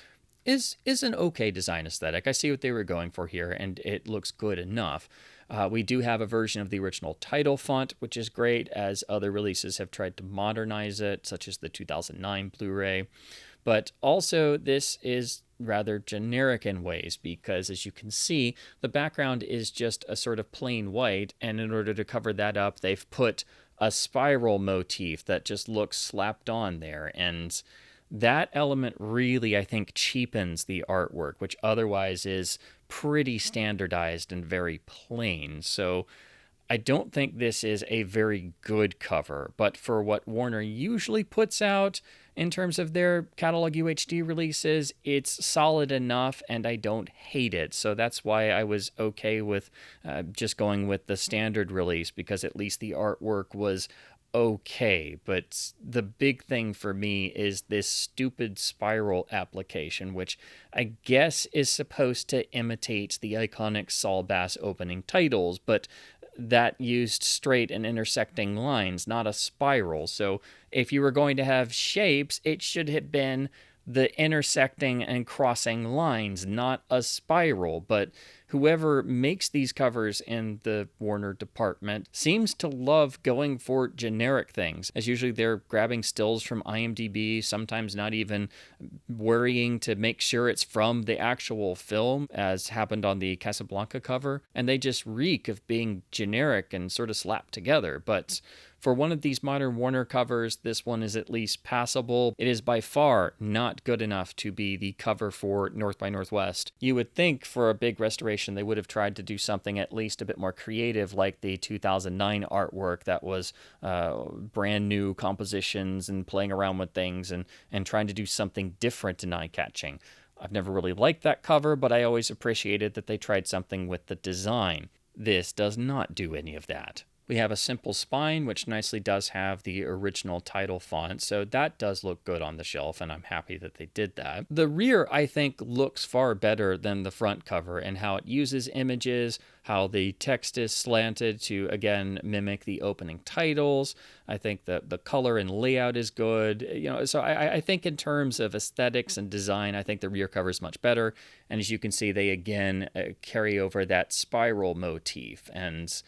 is an okay design aesthetic. I see what they were going for here, and it looks good enough. We do have a version of the original title font, which is great, as other releases have tried to modernize it, such as the 2009 Blu-ray. But also, this is rather generic in ways, because as you can see, the background is just a sort of plain white, and in order to cover that up, they've put a spiral motif that just looks slapped on there, and that element really, I think, cheapens the artwork, which otherwise is pretty standardized and very plain. So I don't think this is a very good cover, but for what Warner usually puts out in terms of their catalog UHD releases, it's solid enough, and I don't hate it. So that's why I was okay with just going with the standard release, because at least the artwork was okay. But the big thing for me is this stupid spiral application, which I guess is supposed to imitate the iconic Saul Bass opening titles, but that used straight and intersecting lines, not a spiral. So if you were going to have shapes, it should have been the intersecting and crossing lines, not a spiral. But whoever makes these covers in the Warner department seems to love going for generic things, as usually they're grabbing stills from IMDb, sometimes not even worrying to make sure it's from the actual film, as happened on the Casablanca cover, and they just reek of being generic and sort of slapped together. But for one of these modern Warner covers, this one is at least passable. It is by far not good enough to be the cover for North by Northwest. You would think for a big restoration they would have tried to do something at least a bit more creative, like the 2009 artwork that was brand new compositions and playing around with things and trying to do something different and eye-catching. I've never really liked that cover, but I always appreciated that they tried something with the design. This does not do any of that. We have a simple spine, which nicely does have the original title font, so that does look good on the shelf, and I'm happy that they did that. The rear, I think, looks far better than the front cover, and how it uses images, how the text is slanted to, again, mimic the opening titles. I think that the color and layout is good. So I think in terms of aesthetics and design, I think the rear cover is much better, and as you can see, they, again, carry over that spiral motif, and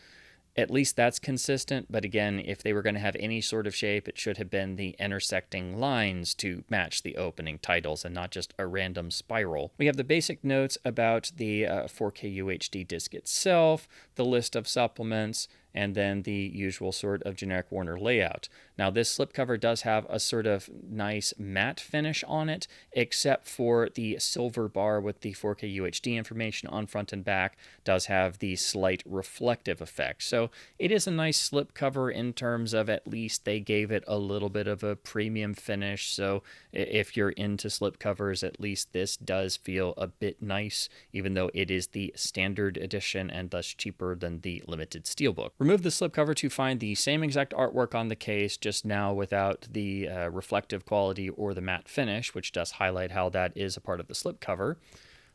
at least that's consistent, but again, if they were going to have any sort of shape, it should have been the intersecting lines to match the opening titles and not just a random spiral. We have the basic notes about the 4K UHD disc itself, the list of supplements, and then the usual sort of generic Warner layout. Now, this slipcover does have a sort of nice matte finish on it, except for the silver bar with the 4K UHD information on front and back does have the slight reflective effect. So it is a nice slipcover in terms of at least they gave it a little bit of a premium finish. So if you're into slipcovers, at least this does feel a bit nice, even though it is the standard edition and thus cheaper than the limited Steelbook. Remove the slipcover to find the same exact artwork on the case, just now without the reflective quality or the matte finish, which does highlight how that is a part of the slipcover.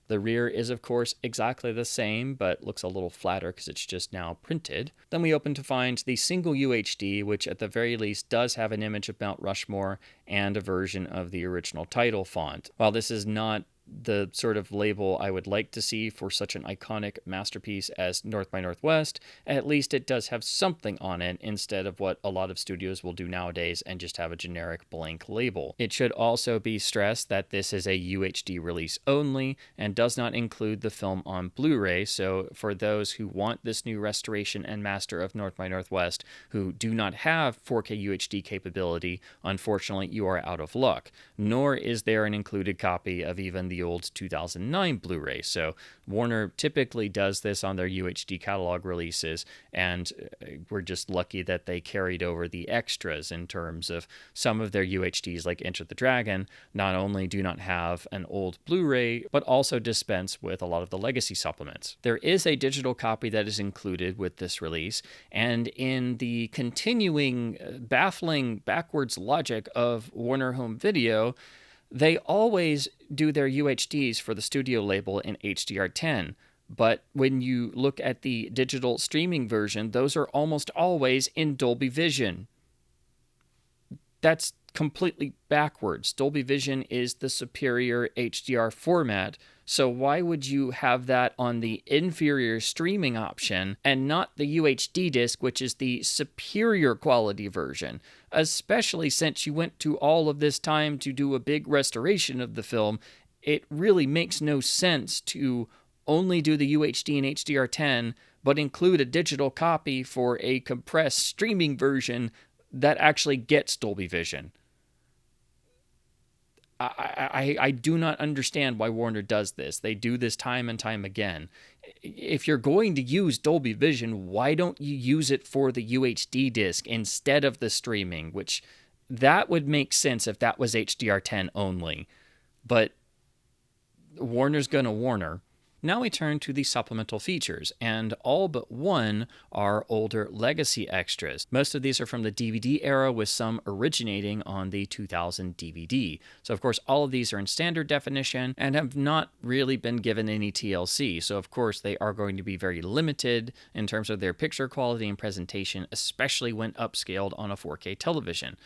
The rear is, of course, exactly the same, but looks a little flatter because it's just now printed. Then we open to find the single UHD, which at the very least does have an image of Mount Rushmore and a version of the original title font. While this is not the sort of label I would like to see for such an iconic masterpiece as North by Northwest, at least it does have something on it instead of what a lot of studios will do nowadays and just have a generic blank label. It should also be stressed that this is a UHD release only and does not include the film on Blu-ray, so for those who want this new restoration and master of North by Northwest who do not have 4K UHD capability, unfortunately you are out of luck. Nor is there an included copy of even the old 2009 Blu-ray. So Warner typically does this on their UHD catalog releases, and we're just lucky that they carried over the extras in terms of some of their UHDs like Enter the Dragon not only do not have an old Blu-ray, but also dispense with a lot of the legacy supplements. There is a digital copy that is included with this release, and in the continuing baffling backwards logic of Warner Home Video, they always do their UHDs for the studio label in HDR10, but when you look at the digital streaming version, those are almost always in Dolby Vision. That's completely backwards. Dolby Vision is the superior HDR format, so why would you have that on the inferior streaming option and not the UHD disc, which is the superior quality version? Especially since you went to all of this time to do a big restoration of the film, it really makes no sense to only do the UHD and HDR10, but include a digital copy for a compressed streaming version that actually gets Dolby Vision. I do not understand why Warner does this. They do this time and time again. If you're going to use Dolby Vision, why don't you use it for the UHD disc instead of the streaming, which that would make sense if that was HDR10 only. But Warner's gonna Warner. Now we turn to the supplemental features, and all but one are older legacy extras. Most of these are from the DVD era, with some originating on the 2000 DVD. So of course all of these are in standard definition and have not really been given any TLC, so of course they are going to be very limited in terms of their picture quality and presentation, especially when upscaled on a 4K television.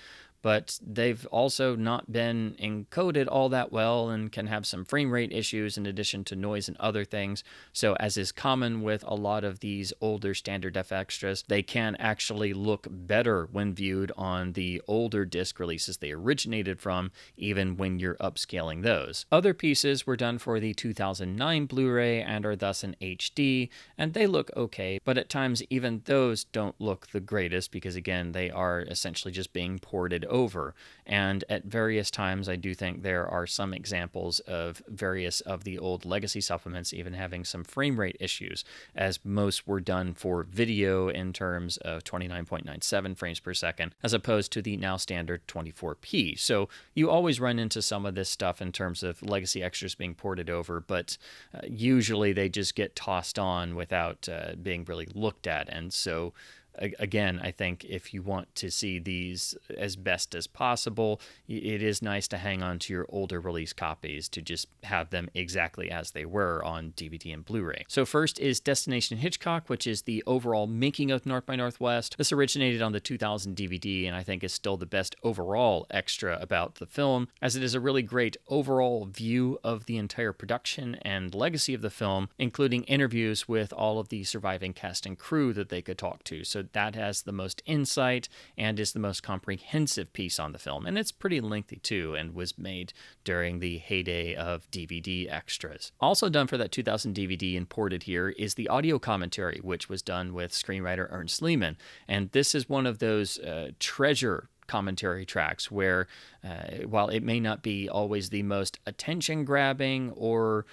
But they've also not been encoded all that well and can have some frame rate issues in addition to noise and other things. So as is common with a lot of these older standard def extras, they can actually look better when viewed on the older disc releases they originated from, even when you're upscaling those. Other pieces were done for the 2009 Blu-ray and are thus in HD, and they look okay, but at times even those don't look the greatest because again, they are essentially just being ported over. And at various times, I do think there are some examples of various of the old legacy supplements even having some frame rate issues, as most were done for video in terms of 29.97 frames per second, as opposed to the now standard 24p. So you always run into some of this stuff in terms of legacy extras being ported over, but usually they just get tossed on without being really looked at. And so again, I think if you want to see these as best as possible, it is nice to hang on to your older release copies to just have them exactly as they were on DVD and Blu-ray. So first is Destination Hitchcock, which is the overall making of North by Northwest. This originated on the 2000 DVD and I think is still the best overall extra about the film, as it is a really great overall view of the entire production and legacy of the film, including interviews with all of the surviving cast and crew that they could talk to. So that has the most insight and is the most comprehensive piece on the film. And it's pretty lengthy too, and was made during the heyday of DVD extras. Also done for that 2000 DVD and ported here is the audio commentary, which was done with screenwriter Ernst Lehman. And this is one of those treasure commentary tracks where while it may not be always the most attention-grabbing or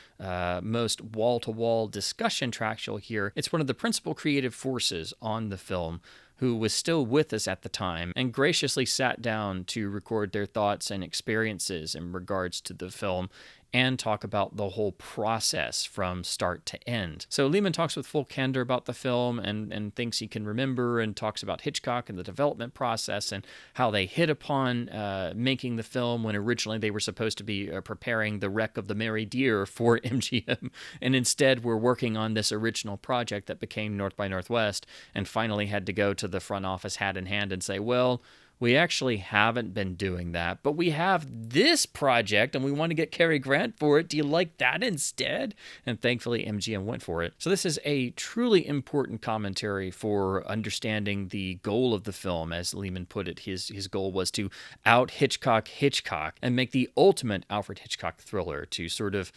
most wall-to-wall discussion tracks you'll hear, it's one of the principal creative forces on the film who was still with us at the time and graciously sat down to record their thoughts and experiences in regards to the film and talk about the whole process from start to end. So Lehman talks with full candor about the film and things he can remember, and talks about Hitchcock and the development process and how they hit upon making the film when originally they were supposed to be preparing The Wreck of the Merry Deer for MGM, and instead were working on this original project that became North by Northwest, and finally had to go to the front office hat in hand and say, well, we actually haven't been doing that, but we have this project and we want to get Cary Grant for it. Do you like that instead? And thankfully, MGM went for it. So this is a truly important commentary for understanding the goal of the film. As Lehman put it, his goal was to out-Hitchcock Hitchcock and make the ultimate Alfred Hitchcock thriller, to sort of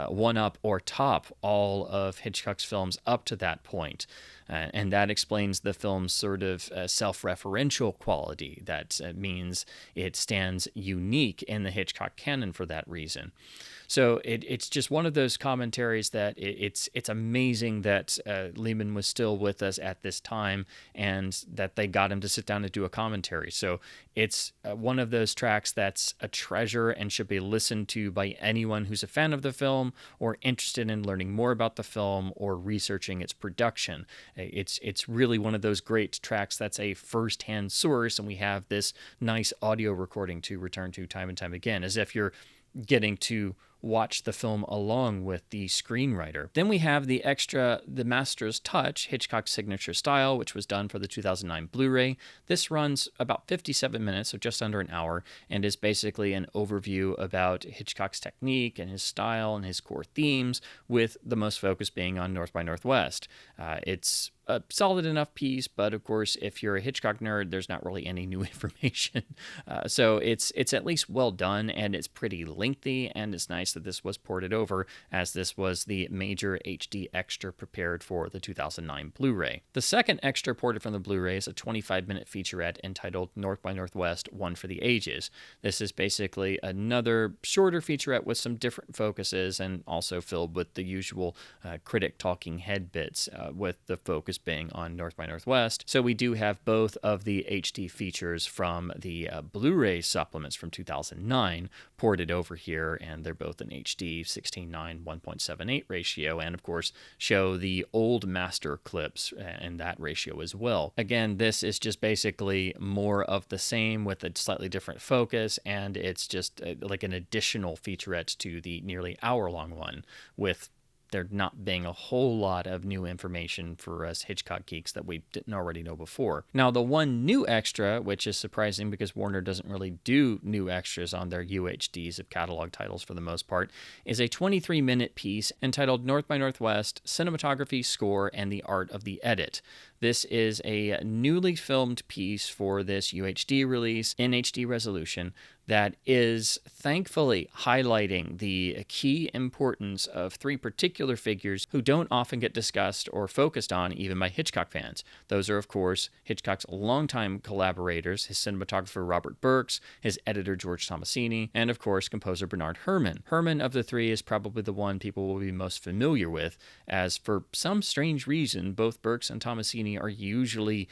one-up or top all of Hitchcock's films up to that point. And that explains the film's sort of self-referential quality. That means it stands unique in the Hitchcock canon for that reason. So it's just one of those commentaries that it's amazing that Lehman was still with us at this time and that they got him to sit down and do a commentary. So it's one of those tracks that's a treasure and should be listened to by anyone who's a fan of the film or interested in learning more about the film or researching its production. It's really one of those great tracks that's a first-hand source, and we have this nice audio recording to return to time and time again, as if you're getting to watch the film along with the screenwriter. Then we have the Master's Touch, Hitchcock's signature style, which was done for the 2009 Blu-ray. This runs about 57 minutes, so just under an hour, and is basically an overview about Hitchcock's technique and his style and his core themes, with the most focus being on North by Northwest. It's a solid enough piece, but of course, if you're a Hitchcock nerd, there's not really any new information. So it's at least well done, and it's pretty lengthy, and it's nice that this was ported over, as this was the MAJOR HD extra prepared for the 2009 Blu-ray. The second extra ported from the Blu-ray is a 25-minute featurette entitled North by Northwest, One for the Ages. This is basically another shorter featurette with some different focuses, and also filled with the usual critic talking head bits, with the focus being on North by Northwest. So we do have both of the HD features from the Blu-ray supplements from 2009 ported over here, and they're both an HD 16:9 1.78 ratio, and of course show the old master clips in that ratio as well. Again, this is just basically more of the same with a slightly different focus, and it's just like an additional featurette to the nearly hour-long one, with there not being a whole lot of new information for us Hitchcock geeks that we didn't already know before. Now, the one new extra, which is surprising because Warner doesn't really do new extras on their UHDs of catalog titles for the most part, is a 23-minute piece entitled North by Northwest, Cinematography, Score, and the Art of the Edit. This is a newly filmed piece for this UHD release in HD resolution that is thankfully highlighting the key importance of three particular figures who don't often get discussed or focused on even by Hitchcock fans. Those are, of course, Hitchcock's longtime collaborators, his cinematographer Robert Burks, his editor George Tomasini, and of course composer Bernard Herrmann. Herrmann of the three is probably the one people will be most familiar with, as for some strange reason both Burks and Tomasini are usually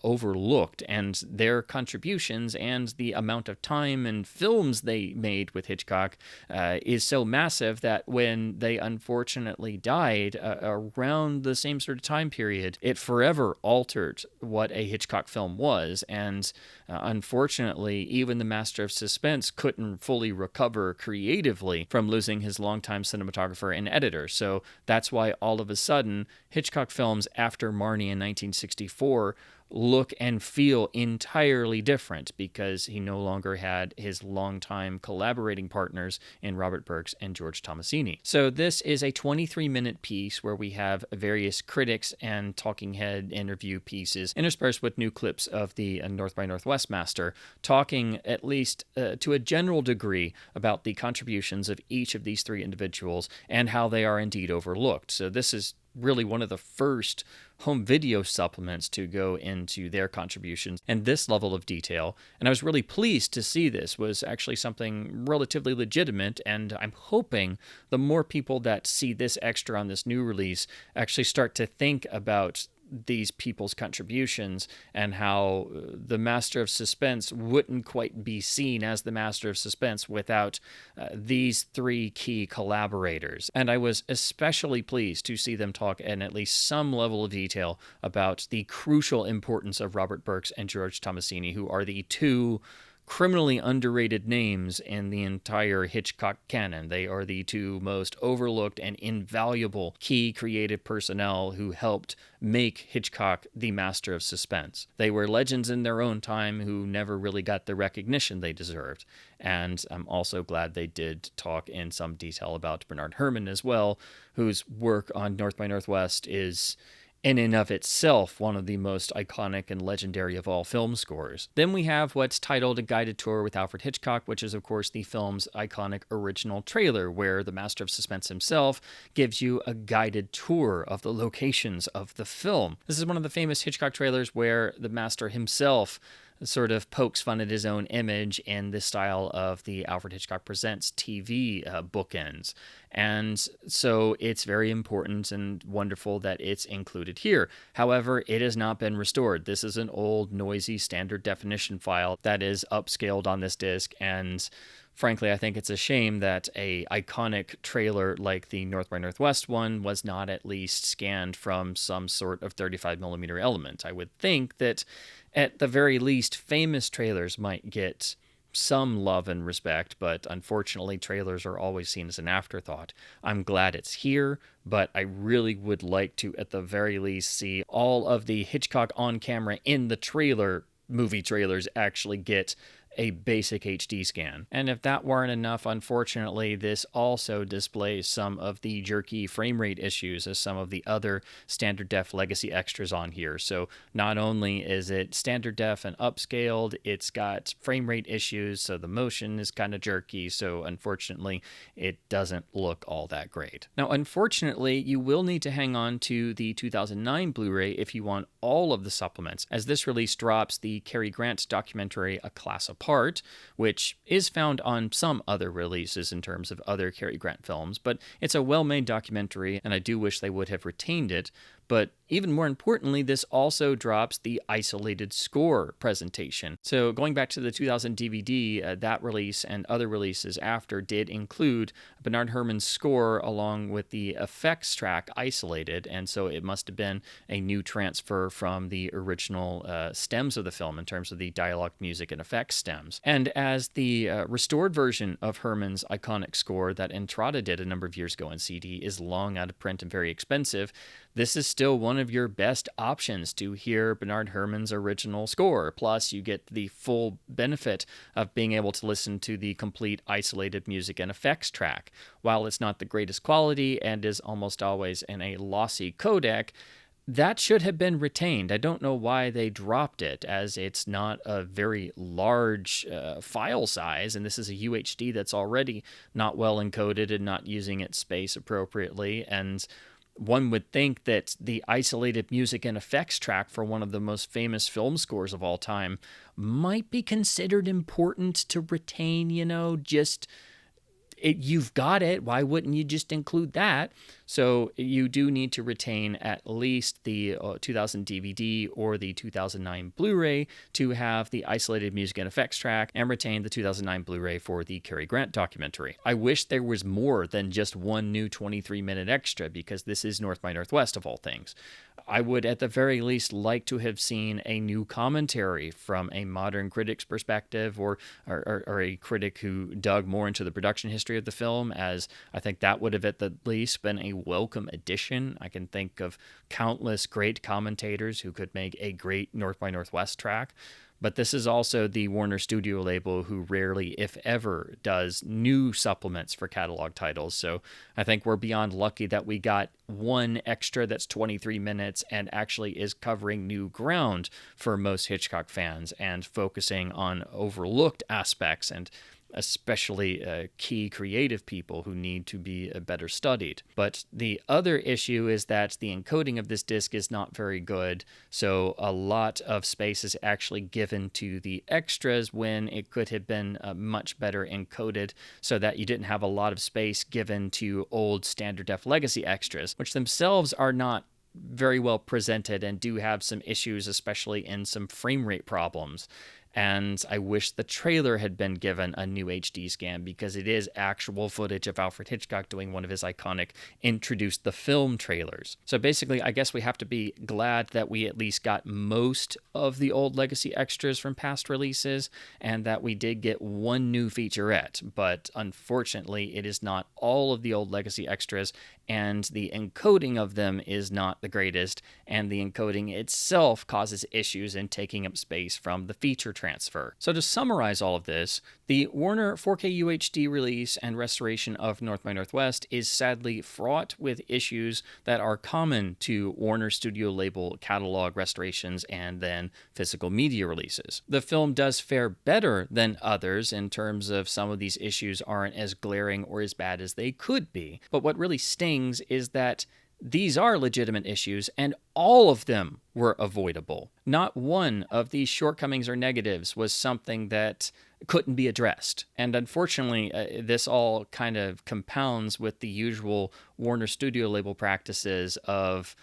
overlooked, and their contributions and the amount of time and films they made with Hitchcock is so massive that when they unfortunately died around the same sort of time period, it forever altered what a Hitchcock film was, and unfortunately even the master of suspense couldn't fully recover creatively from losing his longtime cinematographer and editor. So that's why all of a sudden Hitchcock films after Marnie in 1964 look and feel entirely different because he no longer had his longtime collaborating partners in Robert Burks and George Tomasini. So this is a 23-minute piece where we have various critics and talking head interview pieces interspersed with new clips of the North by Northwest master talking at least to a general degree about the contributions of each of these three individuals and how they are indeed overlooked. So this is really one of the first home video supplements to go into their contributions and this level of detail. And I was really pleased to see this was actually something relatively legitimate. And I'm hoping the more people that see this extra on this new release actually start to think about these people's contributions and how the Master of Suspense wouldn't quite be seen as the Master of Suspense without these three key collaborators. And I was especially pleased to see them talk in at least some level of detail about the crucial importance of Robert Burks and George Tomasini, who are the two criminally underrated names in the entire Hitchcock canon. They are the two most overlooked and invaluable key creative personnel who helped make Hitchcock the master of suspense. They were legends in their own time who never really got the recognition they deserved. And I'm also glad they did talk in some detail about Bernard Herrmann as well, whose work on North by Northwest is in and of itself one of the most iconic and legendary of all film scores. Then we have what's titled A Guided Tour with Alfred Hitchcock, which is of course the film's iconic original trailer, where the Master of Suspense himself gives you a guided tour of the locations of the film. This is one of the famous Hitchcock trailers where the Master himself sort of pokes fun at his own image in the style of the Alfred Hitchcock Presents TV bookends. And so it's very important and wonderful that it's included here. However, it has not been restored. This is an old, noisy, standard definition file that is upscaled on this disc, and frankly, I think it's a shame that a iconic trailer like the North by Northwest one was not at least scanned from some sort of 35mm element. I would think that at the very least, famous trailers might get some love and respect, but unfortunately, trailers are always seen as an afterthought. I'm glad it's here, but I really would like to, at the very least, see all of the Hitchcock on camera in the trailer movie trailers actually get a basic HD scan. And if that weren't enough, unfortunately, this also displays some of the jerky frame rate issues as some of the other standard def legacy extras on here. So not only is it standard def and upscaled, it's got frame rate issues, so the motion is kind of jerky, so unfortunately, it doesn't look all that great. Now, unfortunately, you will need to hang on to the 2009 Blu-ray if you want all of the supplements, as this release drops the Cary Grant documentary A Class Apart, which is found on some other releases in terms of other Cary Grant films, but it's a well-made documentary, and I do wish they would have retained it. But even more importantly, this also drops the isolated score presentation. So going back to the 2000 DVD, that release and other releases after did include Bernard Herrmann's score along with the effects track isolated, and so it must have been a new transfer from the original stems of the film in terms of the dialogue, music, and effects stems. And as the restored version of Herrmann's iconic score that Entrada did a number of years ago on CD is long out of print and very expensive, this is still one of your best options to hear Bernard Herrmann's original score. Plus, you get the full benefit of being able to listen to the complete isolated music and effects track. While it's not the greatest quality and is almost always in a lossy codec, that should have been retained. I don't know why they dropped it, as it's not a very large file size, and this is a UHD that's already not well encoded and not using its space appropriately, and one would think that the isolated music and effects track for one of the most famous film scores of all time might be considered important to retain, you've got it. Why wouldn't you just include that? So you do need to retain at least the 2000 DVD or the 2009 Blu-ray to have the isolated music and effects track, and retain the 2009 Blu-ray for the Cary Grant documentary. I wish there was more than just one new 23-minute extra, because this is North by Northwest of all things. I would at the very least like to have seen a new commentary from a modern critic's perspective, or a critic who dug more into the production history of the film, as I think that would have at the least been a welcome addition. I can think of countless great commentators who could make a great North by Northwest track. But this is also the Warner Studio label who rarely, if ever, does new supplements for catalog titles. So I think we're beyond lucky that we got one extra that's 23 minutes and actually is covering new ground for most Hitchcock fans and focusing on overlooked aspects, and especially key creative people who need to be better studied. But the other issue is that the encoding of this disc is not very good, so a lot of space is actually given to the extras when it could have been much better encoded, so that you didn't have a lot of space given to old standard def legacy extras, which themselves are not very well presented and do have some issues, especially in some frame rate problems. And I wish the trailer had been given a new HD scan, because it is actual footage of Alfred Hitchcock doing one of his iconic introduce the film trailers. So basically, I guess we have to be glad that we at least got most of the old legacy extras from past releases, and that we did get one new featurette. But unfortunately, it is not all of the old legacy extras, and the encoding of them is not the greatest, and the encoding itself causes issues in taking up space from the feature transfer. So to summarize all of this, the Warner 4K UHD release and restoration of North by Northwest is sadly fraught with issues that are common to Warner Studio label catalog restorations and then physical media releases. The film does fare better than others in terms of some of these issues aren't as glaring or as bad as they could be, but what really stings is that these are legitimate issues, and all of them were avoidable. Not one of these shortcomings or negatives was something that couldn't be addressed. And unfortunately, this all kind of compounds with the usual Warner Studio label practices of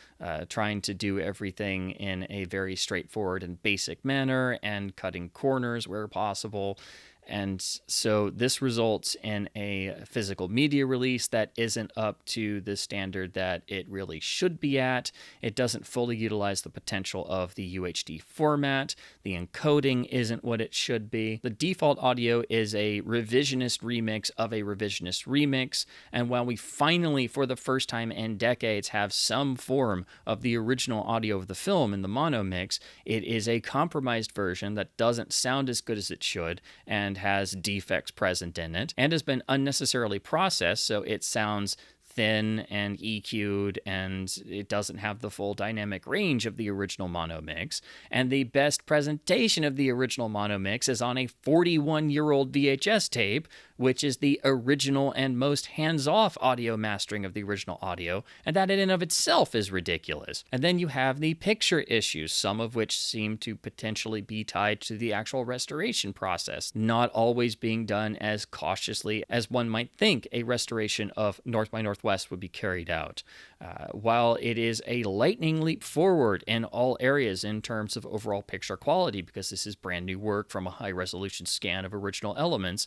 trying to do everything in a very straightforward and basic manner and cutting corners where possible. And so this results in a physical media release that isn't up to the standard that it really should be at. It doesn't fully utilize the potential of the UHD format. The encoding isn't what it should be. The default audio is a revisionist remix of a revisionist remix. And while we finally, for the first time in decades, have some form of the original audio of the film in the mono mix, it is a compromised version that doesn't sound as good as it should, and has defects present in it, and has been unnecessarily processed, so it sounds thin and EQ'd, and it doesn't have the full dynamic range of the original mono mix. And the best presentation of the original mono mix is on a 41-year-old VHS tape, which is the original and most hands-off audio mastering of the original audio, and that in and of itself is ridiculous. And then you have the picture issues, some of which seem to potentially be tied to the actual restoration process, not always being done as cautiously as one might think a restoration of North by Northwest would be carried out. While it is a lightning leap forward in all areas in terms of overall picture quality, because this is brand new work from a high-resolution scan of original elements,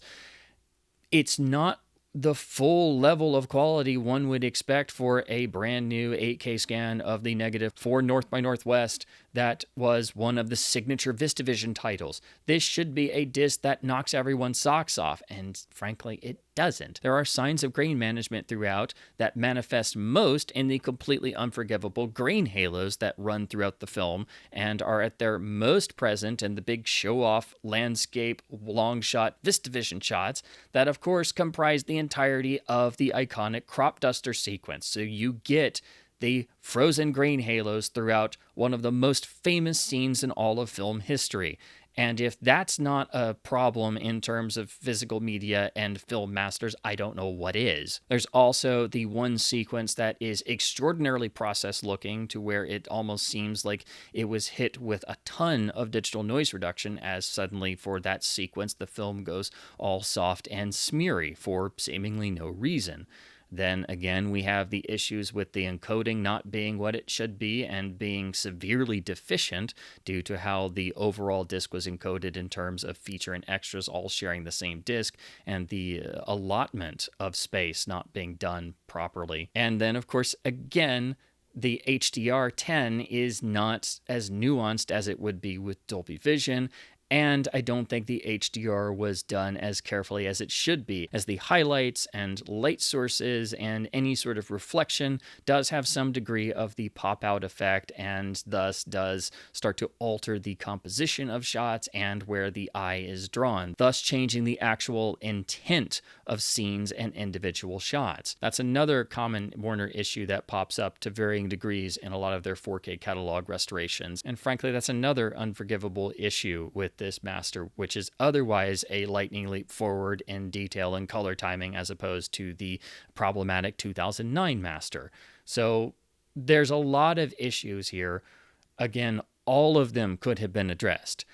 it's not the full level of quality one would expect for a brand new 8K scan of the negative for North by Northwest that was one of the signature VistaVision titles. This should be a disc that knocks everyone's socks off, and frankly, it doesn't. There are signs of grain management throughout that manifest most in the completely unforgivable grain halos that run throughout the film, and are at their most present in the big show-off landscape long shot VistaVision shots that of course comprise the entirety of the iconic crop duster sequence. So you get the frozen grain halos throughout one of the most famous scenes in all of film history. And if that's not a problem in terms of physical media and film masters, I don't know what is. There's also the one sequence that is extraordinarily processed looking, to where it almost seems like it was hit with a ton of digital noise reduction, as suddenly for that sequence the film goes all soft and smeary for seemingly no reason. Then again, we have the issues with the encoding not being what it should be and being severely deficient due to how the overall disc was encoded in terms of feature and extras all sharing the same disc, and the allotment of space not being done properly. And then, of course, again, The HDR10 is not as nuanced as it would be with Dolby Vision, and I don't think the HDR was done as carefully as it should be, as the highlights and light sources and any sort of reflection does have some degree of the pop-out effect, and thus does start to alter the composition of shots and where the eye is drawn, thus changing the actual intent of scenes and individual shots. That's another common Warner issue that pops up to varying degrees in a lot of their 4K catalog restorations, and frankly, that's another unforgivable issue with this master, which is otherwise a lightning leap forward in detail and color timing as opposed to the problematic 2009 master. So there's a lot of issues here. Again, all of them could have been addressed.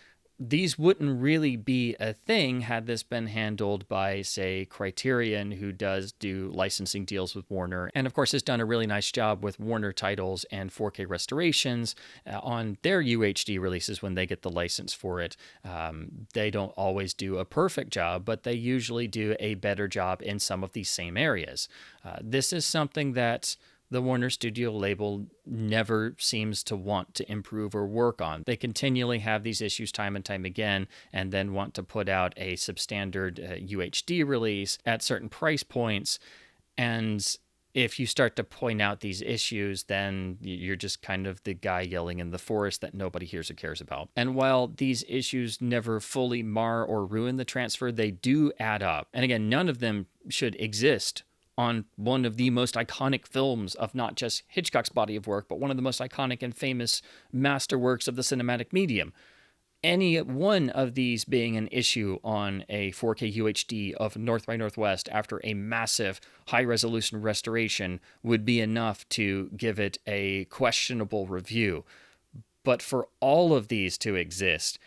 These wouldn't really be a thing had this been handled by, say, Criterion, who does do licensing deals with Warner, and of course has done a really nice job with Warner titles and 4K restorations on their UHD releases when they get the license for it. They don't always do a perfect job, but they usually do a better job in some of these same areas. This is something that the Warner Studio label never seems to want to improve or work on. They continually have these issues time and time again, and then want to put out a substandard UHD release at certain price points. And if you start to point out these issues, then you're just kind of the guy yelling in the forest that nobody hears or cares about. And while these issues never fully mar or ruin the transfer, they do add up. And again, none of them should exist on one of the most iconic films of not just Hitchcock's body of work, but one of the most iconic and famous masterworks of the cinematic medium. Any one of these being an issue on a 4K UHD of North by Northwest after a massive high-resolution restoration would be enough to give it a questionable review. But for all of these to exist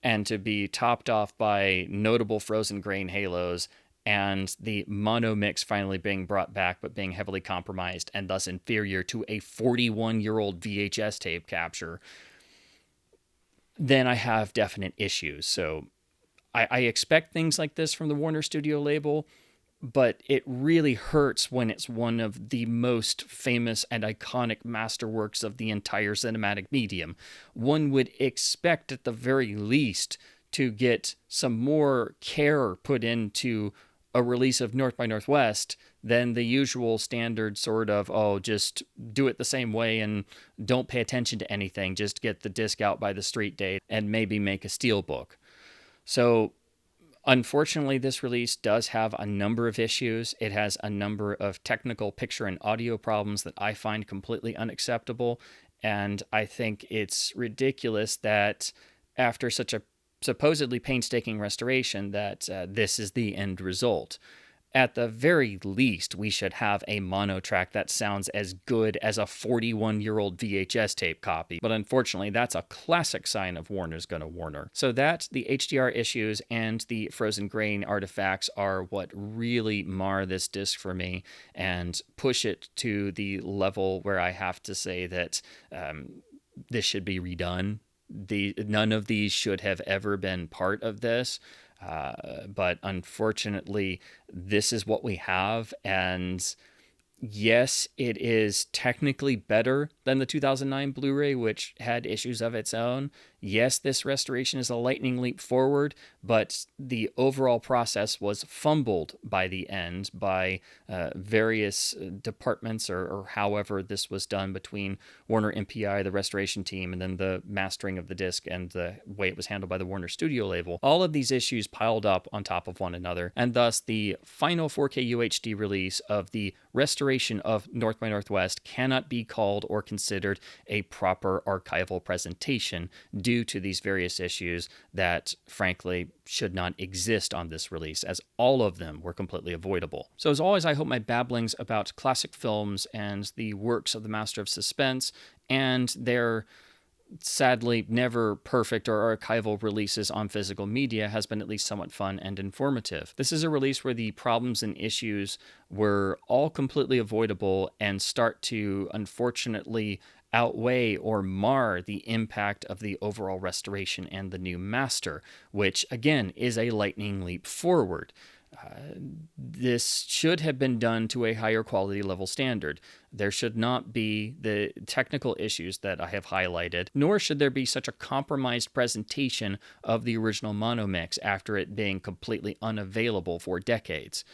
and to be topped off by notable frozen grain halos and the mono mix finally being brought back but being heavily compromised and thus inferior to a 41-year-old VHS tape capture, then I have definite issues. So I expect things like this from the Warner Studio label, but it really hurts when it's one of the most famous and iconic masterworks of the entire cinematic medium. One would expect at the very least to get some more care put into a release of North by Northwest than the usual standard sort of, oh, just do it the same way and don't pay attention to anything. Just get the disc out by the street date and maybe make a steelbook. So unfortunately, this release does have a number of issues. It has a number of technical picture and audio problems that I find completely unacceptable. And I think it's ridiculous that after such a supposedly painstaking restoration that this is the end result. At the very least, we should have a mono track that sounds as good as a 41-year-old VHS tape copy. But unfortunately, that's a classic sign of Warner's gonna Warner. So that, the HDR issues, and the frozen grain artifacts are what really mar this disc for me and push it to the level where I have to say that this should be redone. None of these should have ever been part of this, but unfortunately, this is what we have, and yes, it is technically better than the 2009 Blu-ray, which had issues of its own. Yes, this restoration is a lightning leap forward, but the overall process was fumbled by the end by various departments or however this was done between Warner MPI, the restoration team, and then the mastering of the disc and the way it was handled by the Warner Studio label. All of these issues piled up on top of one another, and thus the final 4K UHD release of the restoration of North by Northwest cannot be called or considered a proper archival presentation due to these various issues that, frankly, should not exist on this release, as all of them were completely avoidable. So as always, I hope my babblings about classic films and the works of the Master of Suspense and their sadly never perfect or archival releases on physical media has been at least somewhat fun and informative. This is a release where the problems and issues were all completely avoidable and start to, unfortunately, outweigh or mar the impact of the overall restoration and the new master, which, again, is a lightning leap forward. This should have been done to a higher quality level standard. There should not be the technical issues that I have highlighted, nor should there be such a compromised presentation of the original mono mix after it being completely unavailable for decades.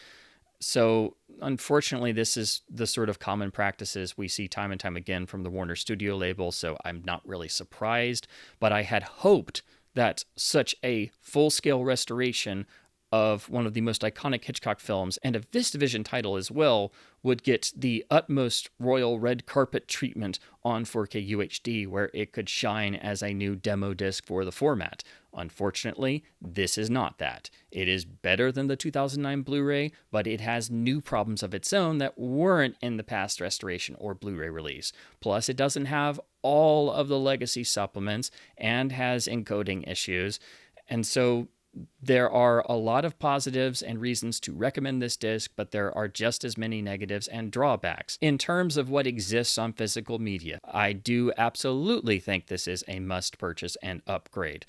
So, unfortunately, this is the sort of common practices we see time and time again from the Warner Studio label, so I'm not really surprised, but I had hoped that such a full-scale restoration of one of the most iconic Hitchcock films, and a VistaVision title as well, would get the utmost royal red carpet treatment on 4K UHD, where it could shine as a new demo disc for the format. Unfortunately, this is not that. It is better than the 2009 Blu-ray, but it has new problems of its own that weren't in the past restoration or Blu-ray release. Plus, it doesn't have all of the legacy supplements and has encoding issues, and so there are a lot of positives and reasons to recommend this disc, but there are just as many negatives and drawbacks. In terms of what exists on physical media, I do absolutely think this is a must-purchase and upgrade,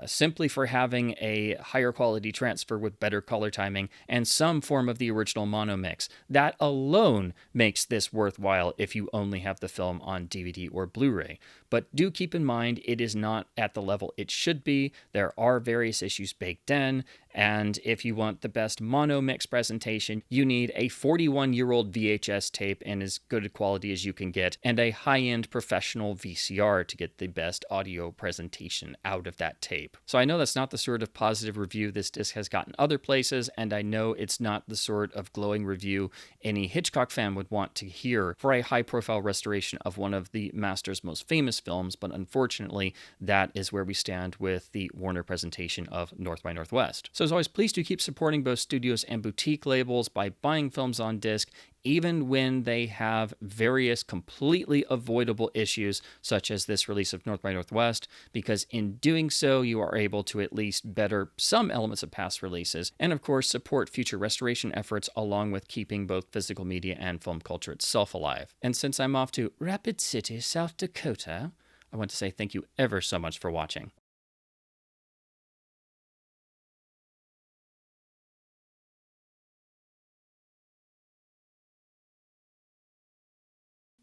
simply for having a higher quality transfer with better color timing and some form of the original mono mix. That alone makes this worthwhile if you only have the film on DVD or Blu-ray. But do keep in mind, it is not at the level it should be. There are various issues baked in, and if you want the best mono mix presentation, you need a 41-year-old VHS tape in as good a quality as you can get, and a high-end professional VCR to get the best audio presentation out of that tape. So I know that's not the sort of positive review this disc has gotten other places, and I know it's not the sort of glowing review any Hitchcock fan would want to hear for a high-profile restoration of one of the master's most famous films, but unfortunately, that is where we stand with the Warner presentation of North by Northwest. So as always, please do keep supporting both studios and boutique labels by buying films on disc, even when they have various completely avoidable issues, such as this release of North by Northwest, because in doing so, you are able to at least better some elements of past releases, and of course, support future restoration efforts along with keeping both physical media and film culture itself alive. And since I'm off to Rapid City, South Dakota, I want to say thank you ever so much for watching.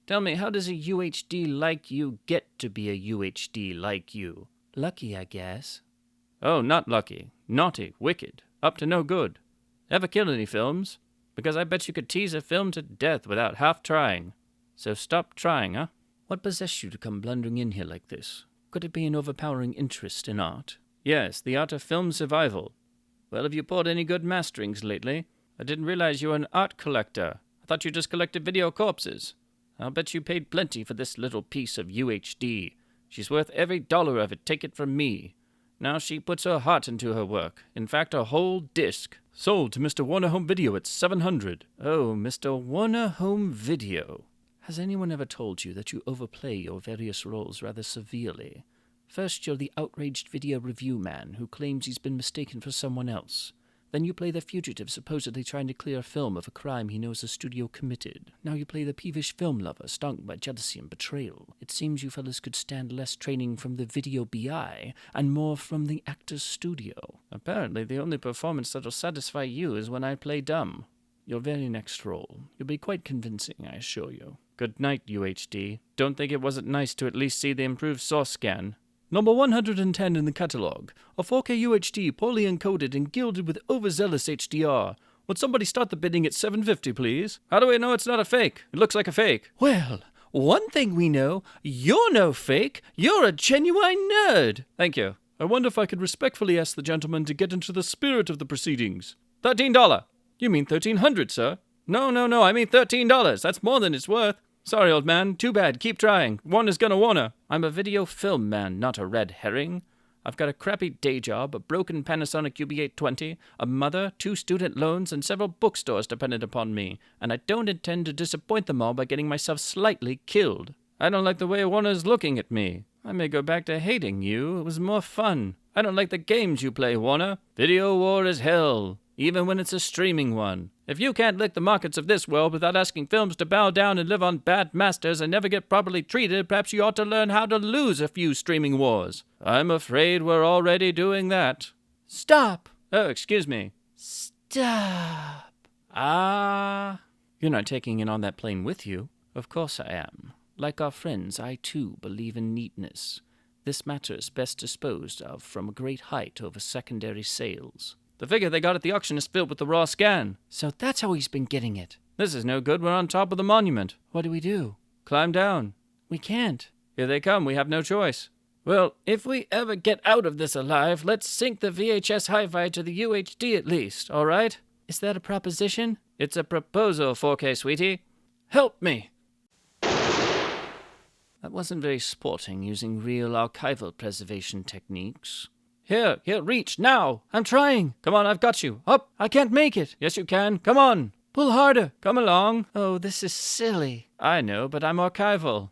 Tell me, how does a UHD like you get to be a UHD like you? Lucky, I guess. Oh, not lucky. Naughty, wicked, up to no good. Ever kill any films? Because I bet you could tease a film to death without half trying. So stop trying, huh? What possessed you to come blundering in here like this? Could it be an overpowering interest in art? Yes, the art of film survival. Well, have you bought any good masterings lately? I didn't realize you were an art collector. I thought you just collected video corpses. I'll bet you paid plenty for this little piece of UHD. She's worth every dollar of it, take it from me. Now she puts her heart into her work. In fact, a whole disc. Sold to Mr. Warner Home Video at $700. Oh, Mr. Warner Home Video. Has anyone ever told you that you overplay your various roles rather severely? First, you're the outraged video review man who claims he's been mistaken for someone else. Then you play the fugitive supposedly trying to clear a film of a crime he knows the studio committed. Now you play the peevish film lover stung by jealousy and betrayal. It seems you fellas could stand less training from the video BI and more from the actor's studio. Apparently the only performance that'll satisfy you is when I play dumb. Your very next role. You'll be quite convincing, I assure you. Good night, UHD. Don't think it wasn't nice to at least see the improved source scan. Number 110 in the catalog. A 4K UHD poorly encoded and gilded with overzealous HDR. Would somebody start the bidding at $750, please? How do we know it's not a fake? It looks like a fake. Well, one thing we know, you're no fake. You're a genuine nerd. Thank you. I wonder if I could respectfully ask the gentleman to get into the spirit of the proceedings. $13. You mean $1,300, sir? No, I mean $13. That's more than it's worth. Sorry, old man. Too bad. Keep trying. Warner's gonna Warner. I'm a video film man, not a red herring. I've got a crappy day job, a broken Panasonic UB820, a mother, 2 student loans, and several bookstores dependent upon me, and I don't intend to disappoint them all by getting myself slightly killed. I don't like the way Warner's looking at me. I may go back to hating you. It was more fun. I don't like the games you play, Warner. Video war is hell, even when it's a streaming one. If you can't lick the markets of this world without asking films to bow down and live on bad masters and never get properly treated, perhaps you ought to learn how to lose a few streaming wars. I'm afraid we're already doing that. Stop! Oh, excuse me. Stop! Stop. You're not taking it on that plane with you? Of course I am. Like our friends, I too believe in neatness. This matter is best disposed of from a great height over secondary sales. The figure they got at the auction is filled with the raw scan. So that's how he's been getting it. This is no good. We're on top of the monument. What do we do? Climb down. We can't. Here they come. We have no choice. Well, if we ever get out of this alive, let's sync the VHS hi-fi to the UHD at least, all right? Is that a proposition? It's a proposal, 4K sweetie. Help me. That wasn't very sporting, using real archival preservation techniques. Here, reach, now. I'm trying. Come on, I've got you. Up. I can't make it. Yes, you can. Come on. Pull harder. Come along. Oh, this is silly. I know, but I'm archival.